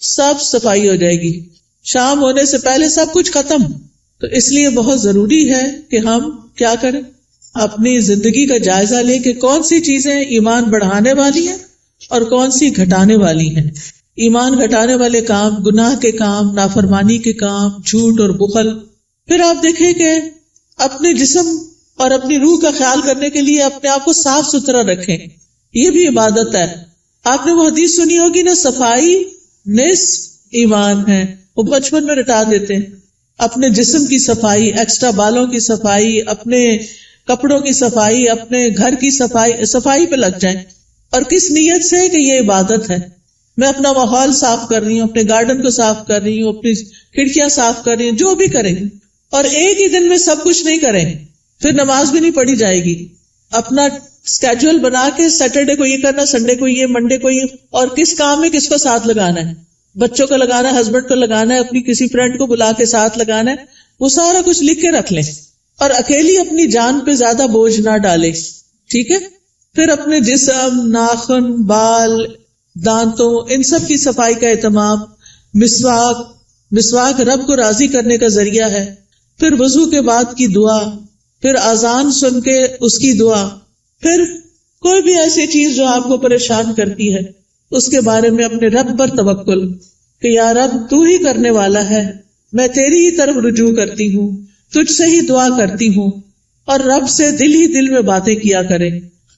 سب صفائی ہو جائے گی، شام ہونے سے پہلے سب کچھ ختم. تو اس لیے بہت ضروری ہے کہ ہم کیا کریں، اپنی زندگی کا جائزہ لیں کہ کون سی چیزیں ایمان بڑھانے والی ہیں اور کون سی گھٹانے والی ہیں. ایمان گھٹانے والے کام، گناہ کے کام، نافرمانی کے کام، جھوٹ اور بخل. پھر آپ دیکھیں کہ اپنے جسم اور اپنی روح کا خیال کرنے کے لیے اپنے آپ کو صاف ستھرا رکھیں، یہ بھی عبادت ہے. آپ نے وہ حدیث سنی ہوگی نا، صفائی نصف ایمان ہے. وہ بچپن میں رٹا دیتے ہیں. اپنے جسم کی صفائی، ایکسٹرا بالوں کی صفائی، اپنے کپڑوں کی صفائی، اپنے گھر کی صفائی پہ لگ جائیں. اور کس نیت سے کہ یہ عبادت ہے. میں اپنا ماحول صاف کر رہی ہوں، اپنے گارڈن کو صاف کر رہی ہوں، اپنی کھڑکیاں صاف کر رہی ہوں، جو بھی کریں. اور ایک ہی دن میں سب کچھ نہیں کریں، پھر نماز بھی نہیں پڑھی جائے گی. اپنا اسکیجول بنا کے سیٹرڈے کو یہ کرنا، سنڈے کو یہ، منڈے کو یہ، اور کس کام میں کس کو ساتھ لگانا ہے، بچوں کو لگانا ہے، ہسبینڈ کو لگانا ہے، اپنی کسی فرینڈ کو بلا کے ساتھ لگانا ہے. وہ سارا کچھ لکھ کے رکھ لیں اور اکیلی اپنی جان پہ زیادہ بوجھ نہ ڈالیں. ٹھیک ہے؟ پھر اپنے جسم، ناخن، بال، دانتوں، ان سب کی صفائی کا اہتمام. مسواک رب کو راضی کرنے کا ذریعہ ہے. پھر وضو کے بعد کی دعا، پھر اذان سن کے اس کی دعا. پھر کوئی بھی ایسی چیز جو آپ کو پریشان کرتی ہے اس کے بارے میں اپنے رب پر توکل کہ یا رب تو ہی کرنے والا ہے، میں تیری ہی طرف رجوع کرتی ہوں، تجھ سے ہی دعا کرتی ہوں. اور رب سے دل ہی دل میں باتیں کیا کریں.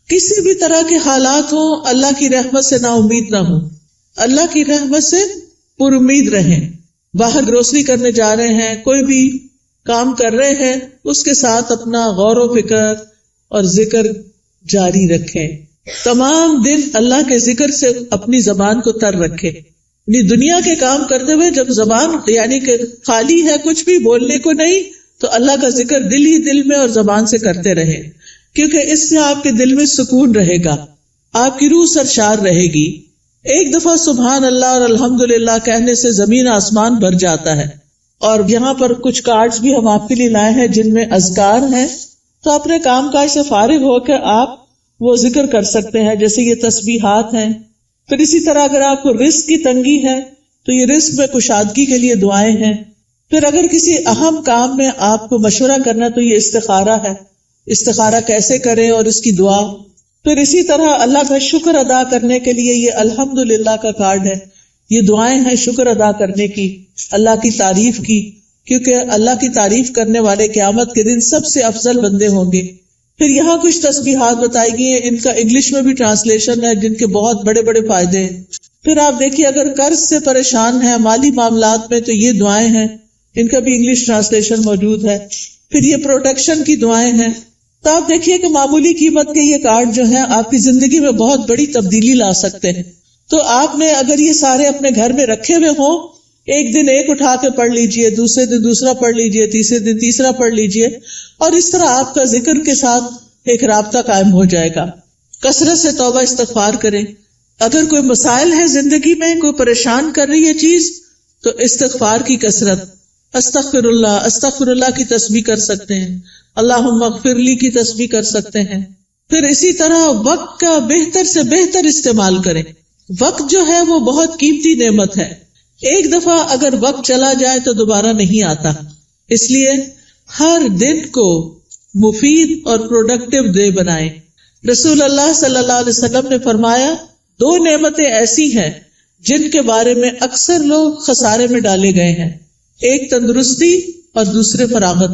کسی بھی طرح کے حالات ہوں، اللہ کی رحمت سے نا امید نہ ہوں، اللہ کی رحمت سے پر امید رہیں. باہر گروسری کرنے جا رہے ہیں، کوئی بھی کام کر رہے ہیں، اس کے ساتھ اپنا غور و فکر اور ذکر جاری رکھیں. تمام دن اللہ کے ذکر سے اپنی زبان کو تر رکھیں. یعنی دنیا کے کام کرتے ہوئے جب زبان یعنی کہ خالی ہے، کچھ بھی بولنے کو نہیں، تو اللہ کا ذکر دل ہی دل میں اور زبان سے کرتے رہیں، کیونکہ اس سے آپ کے دل میں سکون رہے گا، آپ کی روح سرشار رہے گی. ایک دفعہ سبحان اللہ اور الحمدللہ کہنے سے زمین آسمان بھر جاتا ہے. اور یہاں پر کچھ کارڈز بھی ہم آپ کے لیے لائے ہیں جن میں اذکار ہیں، تو اپنے کام کاج سے فارغ ہو کے آپ وہ ذکر کر سکتے ہیں، جیسے یہ تسبیحات ہیں. پھر اسی طرح اگر آپ کو رزق کی تنگی ہے تو یہ رزق میں کشادگی کے لیے دعائیں ہیں. پھر اگر کسی اہم کام میں آپ کو مشورہ کرنا تو یہ استخارہ ہے، استخارہ کیسے کریں اور اس کی دعا. پھر اسی طرح اللہ کا شکر ادا کرنے کے لیے یہ الحمدللہ کا کارڈ ہے. یہ دعائیں ہیں شکر ادا کرنے کی، اللہ کی تعریف کی، کیونکہ اللہ کی تعریف کرنے والے قیامت کے دن سب سے افضل بندے ہوں گے. پھر یہاں کچھ تسبیحات بتائی گئی ہیں، ان کا انگلش میں بھی ٹرانسلیشن ہے جن کے بہت بڑے بڑے فائدے ہیں. پھر آپ دیکھیے اگر قرض سے پریشان ہیں، مالی معاملات میں، تو یہ دعائیں ہیں، ان کا بھی انگلش ٹرانسلیشن موجود ہے. پھر یہ پروٹیکشن کی دعائیں ہیں. تو آپ دیکھیے کہ معمولی قیمت کے یہ کارڈ جو ہیں آپ کی زندگی میں بہت بڑی تبدیلی لا سکتے ہیں. تو آپ نے اگر یہ سارے اپنے گھر میں رکھے ہوئے ہوں ایک دن ایک اٹھا کے پڑھ لیجئے، دوسرے دن دوسرا پڑھ لیجئے، تیسرے دن تیسرا پڑھ لیجئے، اور اس طرح آپ کا ذکر کے ساتھ ایک رابطہ قائم ہو جائے گا. کثرت سے توبہ استغفار کریں. اگر کوئی مسائل ہے زندگی میں، کوئی پریشان کر رہی ہے چیز، تو استغفار کی کثرت، استغفر اللہ کی تسبیح کر سکتے ہیں، اللہم اغفر لی کی تسبیح کر سکتے ہیں. پھر اسی طرح وقت کا بہتر سے بہتر استعمال کریں. وقت جو ہے وہ بہت قیمتی نعمت ہے. ایک دفعہ اگر وقت چلا جائے تو دوبارہ نہیں آتا. اس لیے ہر دن کو مفید اور پروڈکٹیو ڈے بنائیں. رسول اللہ صلی اللہ علیہ وسلم نے فرمایا 2 نعمتیں ایسی ہیں جن کے بارے میں اکثر لوگ خسارے میں ڈالے گئے ہیں. ایک تندرستی اور دوسرے فراغت،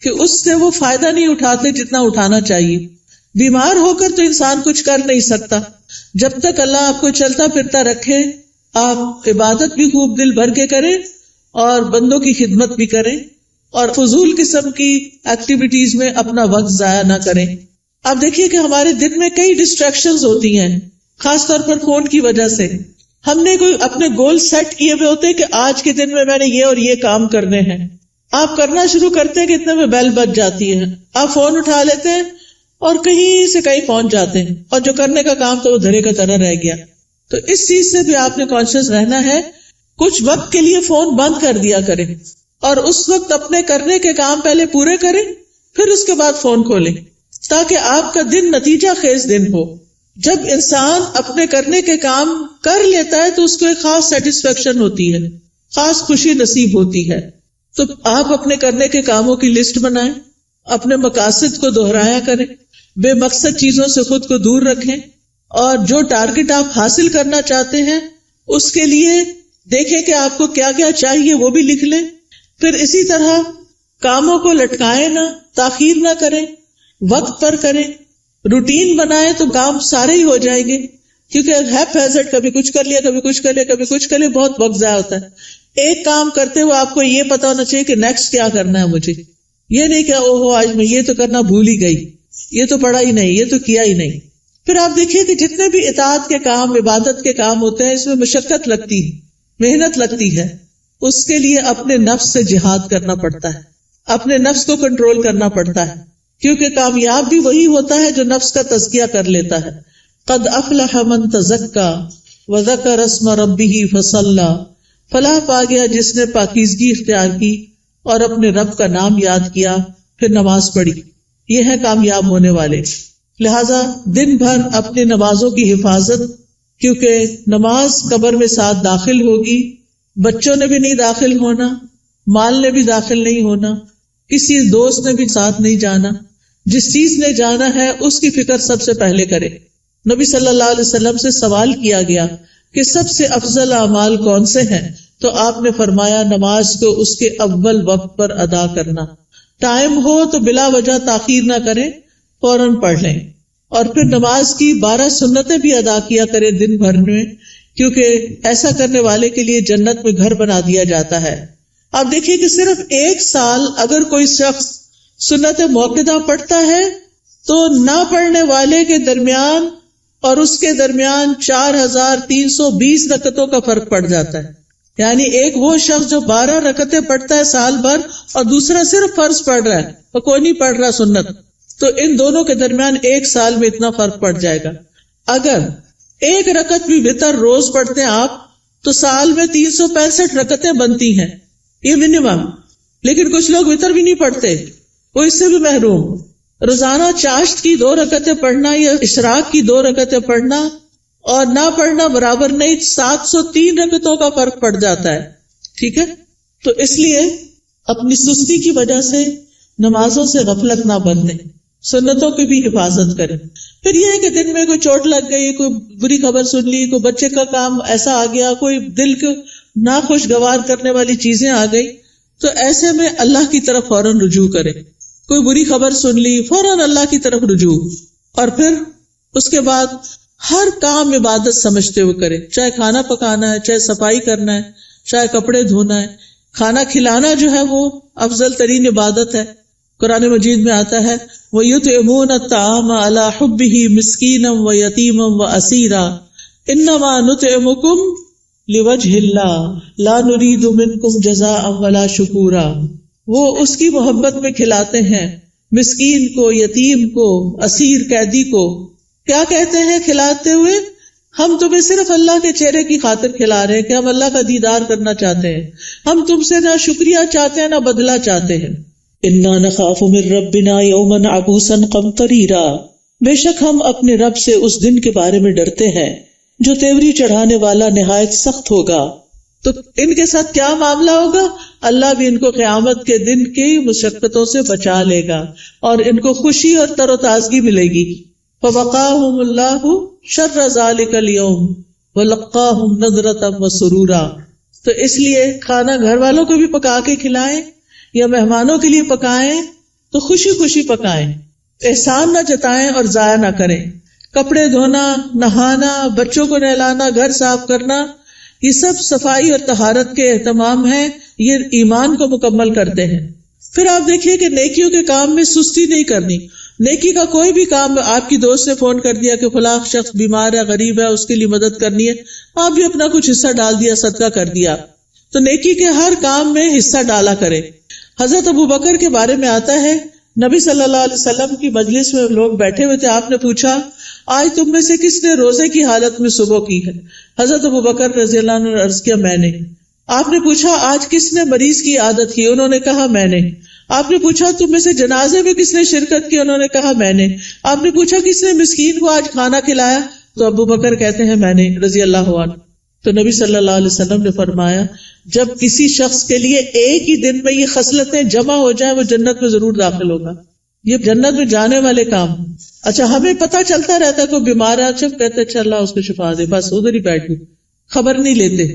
کہ اس سے وہ فائدہ نہیں اٹھاتے جتنا اٹھانا چاہیے. بیمار ہو کر تو انسان کچھ کر نہیں سکتا. جب تک اللہ آپ کو چلتا پھرتا رکھے، آپ عبادت بھی خوب دل بھر کے کریں اور بندوں کی خدمت بھی کریں اور فضول قسم کی ایکٹیویٹیز میں اپنا وقت ضائع نہ کریں. آپ دیکھیے کہ ہمارے دن میں کئی ڈسٹریکشنز ہوتی ہیں، خاص طور پر فون کی وجہ سے. ہم نے کوئی اپنے گول سیٹ کیے ہوئے ہوتے کہ آج کے دن میں نے یہ اور یہ کام کرنے ہیں. آپ کرنا شروع کرتے ہیں کہ اتنے میں بیل بج جاتی ہے، آپ فون اٹھا لیتے ہیں اور کہیں سے کہیں پہنچ جاتے ہیں، اور جو کرنے کا کام تو وہ دھرے کا طرح رہ گیا. تو اس چیز سے بھی آپ نے کانشیس رہنا ہے. کچھ وقت کے لیے فون بند کر دیا کریں اور اس وقت اپنے کرنے کے کام پہلے پورے کریں، پھر اس کے بعد فون کھولیں، تاکہ آپ کا دن نتیجہ خیز دن ہو. جب انسان اپنے کرنے کے کام کر لیتا ہے تو اس کو ایک خاص سیٹسفیکشن ہوتی ہے، خاص خوشی نصیب ہوتی ہے. تو آپ اپنے کرنے کے کاموں کی لسٹ بنائیں، اپنے مقاصد کو دہرایا کریں، بے مقصد چیزوں سے خود کو دور رکھیں، اور جو ٹارگٹ آپ حاصل کرنا چاہتے ہیں اس کے لیے دیکھیں کہ آپ کو کیا کیا چاہیے، وہ بھی لکھ لیں. پھر اسی طرح کاموں کو لٹکائیں نہ، تاخیر نہ کریں، وقت پر کریں. روٹین بنائیں تو کام سارے ہی ہو جائیں گے، کیونکہ ہیپ ہیزرڈ کبھی کچھ کر لیا، کبھی کچھ کر لیا، کبھی کچھ کر لیا، بہت وقت ضائع ہوتا ہے. ایک کام کرتے ہوئے آپ کو یہ پتا ہونا چاہیے کہ نیکسٹ کیا کرنا ہے مجھے. یہ نہیں کہ اوہ آج میں یہ تو کرنا بھول ہی گئی، یہ تو پڑھا ہی نہیں، یہ تو کیا ہی نہیں. پھر آپ دیکھیے کہ جتنے بھی اطاعت کے کام، عبادت کے کام ہوتے ہیں، اس میں مشقت لگتی ہے، محنت لگتی ہے. اس کے لیے اپنے نفس سے جہاد کرنا پڑتا ہے، اپنے نفس کو کنٹرول کرنا پڑتا ہے، کیونکہ کامیاب بھی وہی ہوتا ہے جو نفس کا تزکیہ کر لیتا ہے. قد افلح من تزکا وذکر اسم ربہ فصلی، فلاح پا گیا جس نے پاکیزگی اختیار کی اور اپنے رب کا نام یاد کیا پھر نماز پڑھی. یہ ہے کامیاب ہونے والے. لہذا دن بھر اپنی نمازوں کی حفاظت، کیونکہ نماز قبر میں ساتھ داخل ہوگی. بچوں نے بھی نہیں داخل ہونا، مال نے بھی داخل نہیں ہونا، کسی دوست نے بھی ساتھ نہیں جانا. جس چیز نے جانا ہے اس کی فکر سب سے پہلے کرے. نبی صلی اللہ علیہ وسلم سے سوال کیا گیا کہ سب سے افضل اعمال کون سے ہیں، تو آپ نے فرمایا نماز کو اس کے اول وقت پر ادا کرنا. ٹائم ہو تو بلا وجہ تاخیر نہ کریں، فوراً پڑھ لیں. اور پھر نماز کی 12 سنتیں بھی ادا کیا کریں دن بھر میں، کیونکہ ایسا کرنے والے کے لیے جنت میں گھر بنا دیا جاتا ہے. آپ دیکھیے کہ صرف 1 سال اگر کوئی شخص سنت موقدہ پڑھتا ہے تو نہ پڑھنے والے کے درمیان اور اس کے درمیان 4320 رکعتوں کا فرق پڑ جاتا ہے. یعنی ایک وہ شخص جو 12 رکعتیں پڑھتا ہے سال بھر اور دوسرا صرف فرض پڑھ رہا ہے اور کوئی نہیں پڑھ رہا سنت، تو ان دونوں کے درمیان 1 سال میں اتنا فرق پڑ جائے گا. اگر 1 رکعت بھی وتر روز پڑھتے ہیں آپ تو سال میں 365 رکعتیں بنتی ہیں، یہ منیمم. لیکن کچھ لوگ وتر بھی نہیں پڑھتے، وہ اس سے بھی محروم. روزانہ چاشت کی 2 رکعتیں پڑھنا یا اشراق کی 2 رکعتیں پڑھنا اور نہ پڑھنا برابر نہیں، 703 رکعتوں کا فرق پڑ جاتا ہے. ٹھیک ہے، تو اس لیے اپنی سستی کی وجہ سے نمازوں سے غفلت نہ برتیں، سنتوں کی بھی حفاظت کریں. پھر یہ ہے کہ دن میں کوئی چوٹ لگ گئی، کوئی بری خبر سن لی، کوئی بچے کا کام ایسا آ گیا، کوئی دل کو ناخوشگوار کرنے والی چیزیں آ گئی، تو ایسے میں اللہ کی طرف فوراً رجوع کریں. کوئی بری خبر سن لی، فوراً اللہ کی طرف رجوع. اور پھر اس کے بعد ہر کام عبادت سمجھتے ہوئے کریں، چاہے کھانا پکانا ہے، چاہے صفائی کرنا ہے، چاہے کپڑے دھونا ہے. کھانا کھلانا جو ہے وہ افضل ترین عبادت ہے. قرآن مجید میں آتا ہے وَيُطْعِمُونَ الطَّعَامَ عَلَىٰ حُبِّهِ مِسْكِينًا وَيَتِيمًا وَأَسِيرًا إِنَّمَا نُطْعِمُكُمْ لوجہ اللہ لا نرید منکم جزاء ولا شکورا. وہ اس کی محبت میں کھلاتے ہیں مسکین کو، یتیم کو، اسیر قیدی کو. کیا کہتے ہیں کھلاتے ہوئے؟ ہم تمہیں صرف اللہ کے چہرے کی خاطر کھلا رہے ہیں کہ ہم اللہ کا دیدار کرنا چاہتے ہیں. ہم تم سے نہ شکریہ چاہتے ہیں نہ بدلہ چاہتے ہیں. انا نخاف من ربنا یوما عبوسا قمطریرا. بے شک ہم اپنے رب سے اس دن کے بارے میں ڈرتے ہیں جو تیوری چڑھانے والا نہایت سخت ہوگا. تو ان کے ساتھ کیا معاملہ ہوگا؟ اللہ بھی ان کو قیامت کے دن کی مشقتوں سے بچا لے گا اور ان کو خوشی اور تر و تازگی ملے گی. فوقاہم اللہ شر ذلک اليوم ولقاہم نضرۃ وسرورا. تو اس لیے کھانا گھر والوں کو بھی پکا کے کھلائیں یا مہمانوں کے لیے پکائیں تو خوشی خوشی پکائیں، احسان نہ جتائیں اور ضائع نہ کریں. کپڑے دھونا، نہانا، بچوں کو نہلانا، گھر صاف کرنا، یہ سب صفائی اور طہارت کے اہتمام ہیں، یہ ایمان کو مکمل کرتے ہیں. پھر آپ دیکھیے کہ نیکیوں کے کام میں سستی نہیں کرنی. نیکی کا کوئی بھی کام، آپ کی دوست نے فون کر دیا کہ فلاں شخص بیمار ہے، غریب ہے، اس کے لیے مدد کرنی ہے، آپ بھی اپنا کچھ حصہ ڈال دیا، صدقہ کر دیا. تو نیکی کے ہر کام میں حصہ ڈالا کرے. حضرت ابوبکر کے بارے میں آتا ہے، نبی صلی اللہ علیہ وسلم کی مجلس میں لوگ بیٹھے ہوئے تھے. آپ نے پوچھا آج تم میں سے کس نے روزے کی حالت میں صبح کی ہے؟ حضرت ابوبکر رضی اللہ عنہ نے عرض کیا میں نے. آپ نے پوچھا آج کس نے مریض کی عادت کی؟ انہوں نے کہا میں نے. آپ نے پوچھا تم میں سے جنازے میں کس نے شرکت کی؟ انہوں نے کہا میں نے. آپ نے پوچھا کس نے مسکین کو آج کھانا کھلایا؟ تو ابوبکر کہتے ہیں میں نے رضی اللہ عنہ. تو نبی صلی اللہ علیہ وسلم نے فرمایا جب کسی شخص کے لیے ایک ہی دن میں یہ خصلتیں جمع ہو جائیں وہ جنت میں ضرور داخل ہوگا. یہ جنت میں جانے والے کام. اچھا ہمیں پتہ چلتا رہتا ہے کوئی بیمار ہے، اچھا کہتے اچھا اللہ اس کو شفا دے، بس ادھر ہی بیٹھ گئے، خبر نہیں لیتے.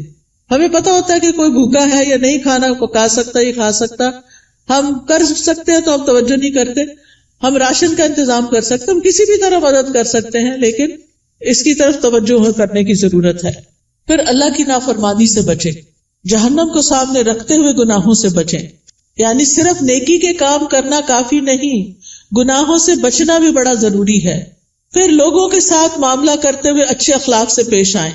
ہمیں پتہ ہوتا ہے کہ کوئی بھوکا ہے یا نہیں کھانا پکا سکتا یہ کھا سکتا، ہم کر سکتے ہیں تو ہم توجہ نہیں کرتے. ہم راشن کا انتظام کر سکتے، ہم کسی بھی طرح مدد کر سکتے ہیں، لیکن اس کی طرف توجہ کرنے کی ضرورت ہے. پھر اللہ کی نافرمانی سے بچیں، جہنم کو سامنے رکھتے ہوئے گناہوں سے بچیں. یعنی صرف نیکی کے کام کرنا کافی نہیں، گناہوں سے بچنا بھی بڑا ضروری ہے. پھر لوگوں کے ساتھ معاملہ کرتے ہوئے اچھے اخلاق سے پیش آئیں.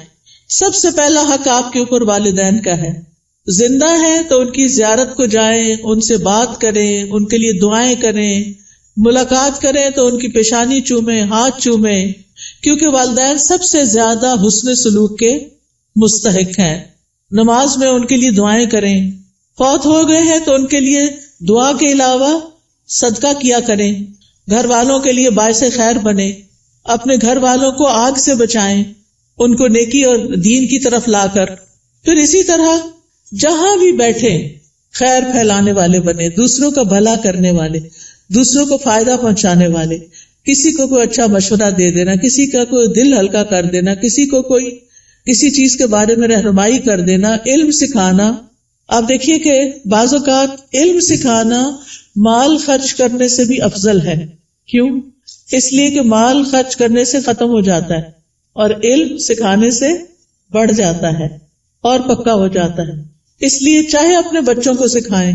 سب سے پہلا حق آپ کے اوپر والدین کا ہے. زندہ ہیں تو ان کی زیارت کو جائیں، ان سے بات کریں، ان کے لیے دعائیں کریں، ملاقات کریں تو ان کی پیشانی چومیں، ہاتھ چومیں، کیونکہ والدین سب سے زیادہ حسن سلوک کے مستحق ہیں. نماز میں ان کے لیے دعائیں کریں. فوت ہو گئے ہیں تو ان کے لیے دعا کے علاوہ صدقہ کیا کریں. گھر والوں کے لیے باعث خیر بنے، اپنے گھر والوں کو آگ سے بچائیں، ان کو نیکی اور دین کی طرف لا کر. پھر اسی طرح جہاں بھی بیٹھے خیر پھیلانے والے بنے، دوسروں کا بھلا کرنے والے، دوسروں کو فائدہ پہنچانے والے. کسی کو کوئی اچھا مشورہ دے دینا، کسی کا کوئی دل ہلکا کر دینا، کسی کو کوئی کسی چیز کے بارے میں رہنمائی کر دینا، علم سکھانا. آپ دیکھیے کہ بعض اوقات علم سکھانا مال خرچ کرنے سے بھی افضل ہے. کیوں؟ اس لیے کہ مال خرچ کرنے سے ختم ہو جاتا ہے اور علم سکھانے سے بڑھ جاتا ہے اور پکا ہو جاتا ہے. اس لیے چاہے اپنے بچوں کو سکھائیں،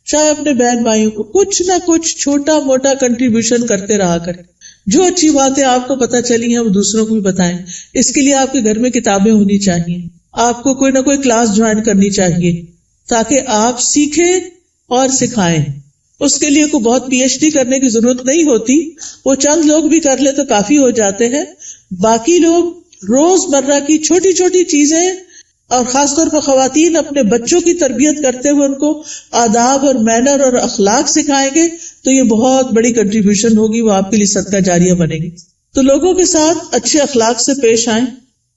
چاہے اپنے بہن بھائیوں کو کچھ نہ کچھ چھوٹا موٹا کنٹریبیوشن کرتے رہا کریں. جو اچھی باتیں آپ کو پتہ چلی ہیں وہ دوسروں کو بھی بتائیں. اس کے لیے آپ کے گھر میں کتابیں ہونی چاہیے، آپ کو کوئی نہ کوئی کلاس جوائن کرنی چاہیے تاکہ آپ سیکھیں اور سکھائیں. اس کے لیے کوئی بہت پی ایچ ڈی کرنے کی ضرورت نہیں ہوتی، وہ چند لوگ بھی کر لے تو کافی ہو جاتے ہیں. باقی لوگ روز مرہ کی چھوٹی چھوٹی چیزیں اور خاص طور پر خواتین اپنے بچوں کی تربیت کرتے ہوئے ان کو آداب اور مینر اور اخلاق سکھائیں گے تو یہ بہت بڑی کنٹریبیوشن ہوگی، وہ آپ کے لیے صدقہ جاریہ بنے گی. تو لوگوں کے ساتھ اچھے اخلاق سے پیش آئیں.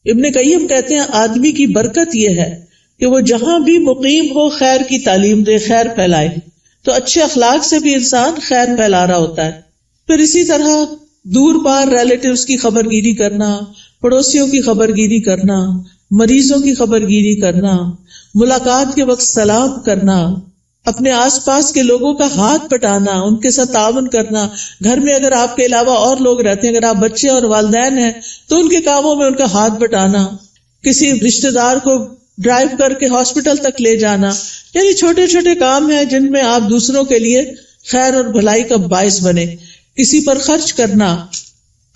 ابن قیم کہتے ہیں آدمی کی برکت یہ ہے کہ وہ جہاں بھی مقیم ہو خیر کی تعلیم دے، خیر پھیلائے. تو اچھے اخلاق سے بھی انسان خیر پھیلا رہا ہوتا ہے. پھر اسی طرح دور پار ریلیٹیوز کی خبر گیری کرنا، پڑوسیوں کی خبر گیری کرنا، مریضوں کی خبر گیری کرنا، ملاقات کے وقت سلام کرنا، اپنے آس پاس کے لوگوں کا ہاتھ بٹانا، ان کے ساتھ تعاون کرنا. گھر میں اگر آپ کے علاوہ اور لوگ رہتے ہیں، اگر آپ بچے اور والدین ہیں تو ان کے کاموں میں ان کا ہاتھ بٹانا، کسی رشتے دار کو ڈرائیو کر کے ہاسپٹل تک لے جانا. یعنی چھوٹے چھوٹے کام ہیں جن میں آپ دوسروں کے لیے خیر اور بھلائی کا باعث بنے. کسی پر خرچ کرنا،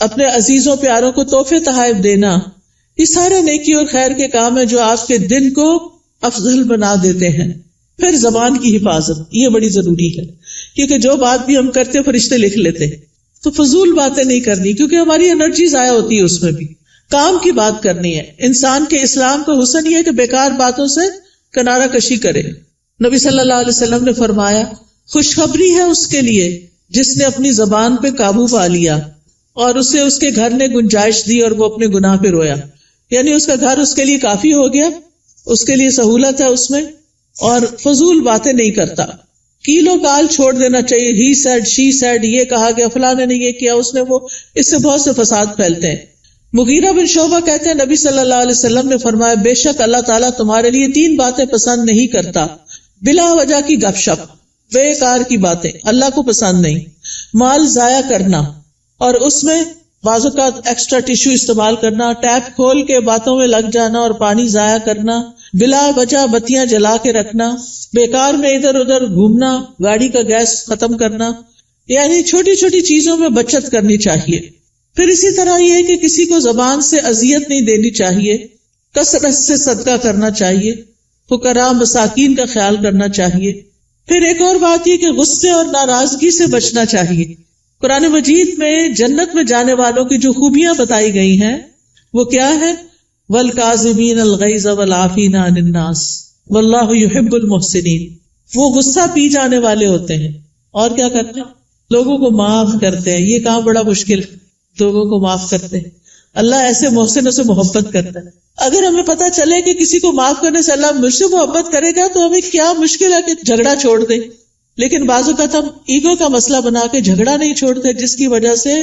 اپنے عزیزوں پیاروں کو تحفے تحائف دینا، یہ سارے نیکی اور خیر کے کام ہیں جو آپ کے دن کو افضل بنا دیتے ہیں. پھر زبان کی حفاظت، یہ بڑی ضروری ہے، کیونکہ جو بات بھی ہم کرتے فرشتے لکھ لیتے ہیں. تو فضول باتیں نہیں کرنی، کیونکہ ہماری انرجی ضائع ہوتی ہے اس میں بھی. کام کی بات کرنی ہے. انسان کے اسلام کا حسن یہ ہے کہ بیکار باتوں سے کنارہ کشی کرے. نبی صلی اللہ علیہ وسلم نے فرمایا خوشخبری ہے اس کے لیے جس نے اپنی زبان پہ قابو پا لیا اور اسے اس کے گھر نے گنجائش دی اور وہ اپنے گناہ پہ رویا. یعنی اس کا گھر اس کے لیے کافی ہو گیا، اس کے لیے سہولت ہے اس میں، اور فضول باتیں نہیں کرتا. کیلو کال چھوڑ دینا چاہیے. ہی سیڈ، شی سیڈ، یہ کہا گیا، فلاں نے یہ کیا، اس نے وہ، اس سے بہت سے فساد پھیلتے ہیں. مغیرہ بن شعبہ کہتے ہیں نبی صلی اللہ علیہ وسلم نے فرمایا بے شک اللہ تعالیٰ تمہارے لیے 3 باتیں پسند نہیں کرتا. بلا وجہ کی گپ شپ، بیکار کی باتیں اللہ کو پسند نہیں. مال ضائع کرنا، اور اس میں بعض اوقات ایکسٹرا ٹیشو استعمال کرنا، ٹیپ کھول کے باتوں میں لگ جانا اور پانی ضائع کرنا، بلا وجہ بتیاں جلا کے رکھنا، بیکار میں ادھر ادھر گھومنا، گاڑی کا گیس ختم کرنا. یعنی چھوٹی چھوٹی چیزوں میں بچت کرنی چاہیے. پھر اسی طرح یہ ہے کہ کسی کو زبان سے اذیت نہیں دینی چاہیے، کثرت سے صدقہ کرنا چاہیے، فقراء مساکین کا خیال کرنا چاہیے. پھر ایک اور بات یہ کہ غصے اور ناراضگی سے بچنا چاہیے. قرآن مجید میں جنت میں جانے والوں کی جو خوبیاں بتائی گئی ہیں وہ کیا ہے؟ وَالْكَاظِمِينَ الْغَيْظَ وَالْعَافِينَ عَنِ النَّاسِ وَاللَّهُ يُحِبُّ الْمُحْسِنِينَ. وہ غصہ پی جانے والے ہوتے ہیں اور کیا کرتے ہیں؟ لوگوں کو معاف کرتے ہیں. یہ کام بڑا مشکل ہے، لوگوں کو معاف کرتے ہیں. اللہ ایسے محسنوں سے محبت کرتا ہے. اگر ہمیں پتا چلے کہ کسی کو معاف کرنے سے اللہ مجھ سے محبت کرے گا تو ہمیں کیا مشکل ہے کہ جھگڑا چھوڑ دیں. لیکن بعض اوقات ہم ایگو کا مسئلہ بنا کے جھگڑا نہیں چھوڑتے، جس کی وجہ سے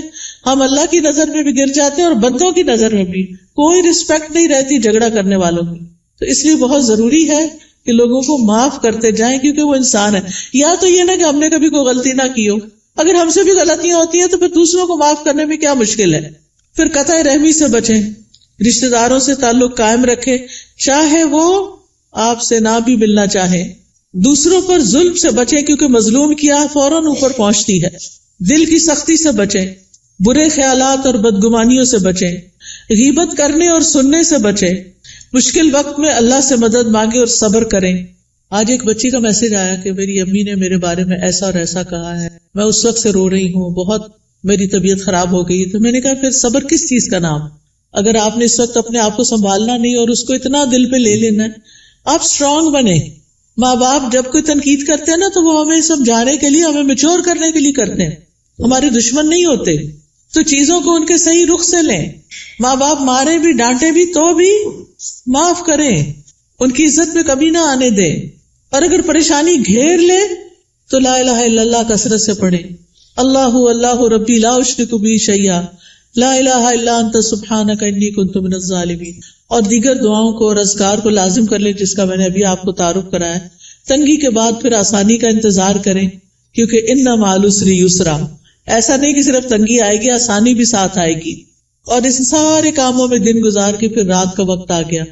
ہم اللہ کی نظر میں بھی گر جاتے ہیں اور بندوں کی نظر میں بھی. کوئی رسپیکٹ نہیں رہتی جھگڑا کرنے والوں کی. تو اس لیے بہت ضروری ہے کہ لوگوں کو معاف کرتے جائیں، کیونکہ وہ انسان ہے. یا تو یہ نہ کہ ہم نے کبھی کوئی غلطی نہ کی ہو، اگر ہم سے بھی غلطیاں ہوتی ہیں تو پھر دوسروں کو معاف کرنے میں کیا مشکل ہے. پھر قطع رحمی سے بچیں، رشتہ داروں سے تعلق قائم رکھیں، چاہے وہ آپ سے نہ بھی ملنا چاہیں. دوسروں پر ظلم سے بچیں، کیونکہ مظلوم کی آہ فوراً اوپر پہنچتی ہے. دل کی سختی سے بچیں، برے خیالات اور بدگمانیوں سے بچیں، غیبت کرنے اور سننے سے بچیں. مشکل وقت میں اللہ سے مدد مانگیں اور صبر کریں. آج ایک بچی کا میسج آیا کہ میری امی نے میرے بارے میں ایسا اور ایسا کہا ہے، میں اس وقت سے رو رہی ہوں، بہت میری طبیعت خراب ہو گئی. تو میں نے کہا پھر صبر کس چیز کا نام؟ اگر آپ نے اس وقت اپنے آپ کو سنبھالنا نہیں اور اس کو اتنا دل پہ لے لینا ہے، آپ اسٹرانگ بنے. ماں باپ جب کوئی تنقید کرتے ہیں نا تو وہ ہمیں سمجھانے کے لیے، ہمیں میچور کرنے کے لیے کرتے ہیں، ہمارے دشمن نہیں ہوتے. تو چیزوں کو ان کے صحیح رخ سے لیں. ماں باپ مارے بھی ڈانٹے بھی تو بھی معاف کریں، ان کی عزت میں کمی نہ آنے دیں. اور اگر پریشانی گھیر لے تو لا الہ الا اللہ کثرت سے پڑھیں. اللہ اللہ ربی لا اشرک بہ شیئا لا الہ الا انت سبحانک انی کنت من الظالمین. اور دیگر دعاؤں کو اور اذکار کو لازم کر لیں، جس کا میں نے ابھی آپ کو تعارف کرایا. تنگی کے بعد پھر آسانی کا انتظار کریں، کیونکہ ان مع العسر یسرا. ایسا نہیں کہ صرف تنگی آئے گی، آسانی بھی ساتھ آئے گی. اور اس سارے کاموں میں دن گزار کے پھر رات کا وقت آ گیا،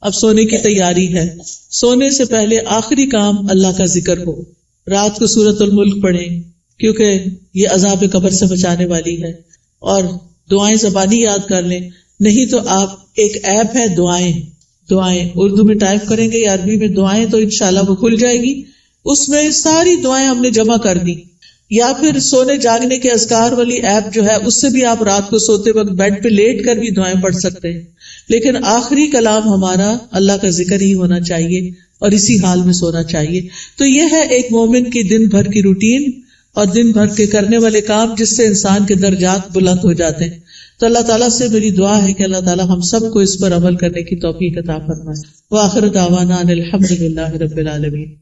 اب سونے کی تیاری ہے. سونے سے پہلے آخری کام اللہ کا ذکر ہو. رات کو سورۃ الملک پڑھیں، کیونکہ یہ عذاب قبر سے بچانے والی ہے. اور دعائیں زبانی یاد کر لیں، نہیں تو آپ ایک ایپ ہے دعائیں اردو میں ٹائپ کریں گے یا عربی میں دعائیں تو انشاءاللہ وہ کھل جائے گی. اس میں ساری دعائیں ہم نے جمع کر دی. یا پھر سونے جاگنے کے اذکار والی ایپ جو ہے، اس سے بھی آپ رات کو سوتے وقت بیڈ پہ لیٹ کر بھی دعائیں پڑھ سکتے ہیں. لیکن آخری کلام ہمارا اللہ کا ذکر ہی ہونا چاہیے اور اسی حال میں سونا چاہیے. تو یہ ہے ایک مومن کی دن بھر کی روٹین اور دن بھر کے کرنے والے کام، جس سے انسان کے درجات بلند ہو جاتے ہیں. تو اللہ تعالیٰ سے میری دعا ہے کہ اللہ تعالیٰ ہم سب کو اس پر عمل کرنے کی توفیق عطا فرمائے. وآخر دعوانا ان الحمد للہ رب العالمین.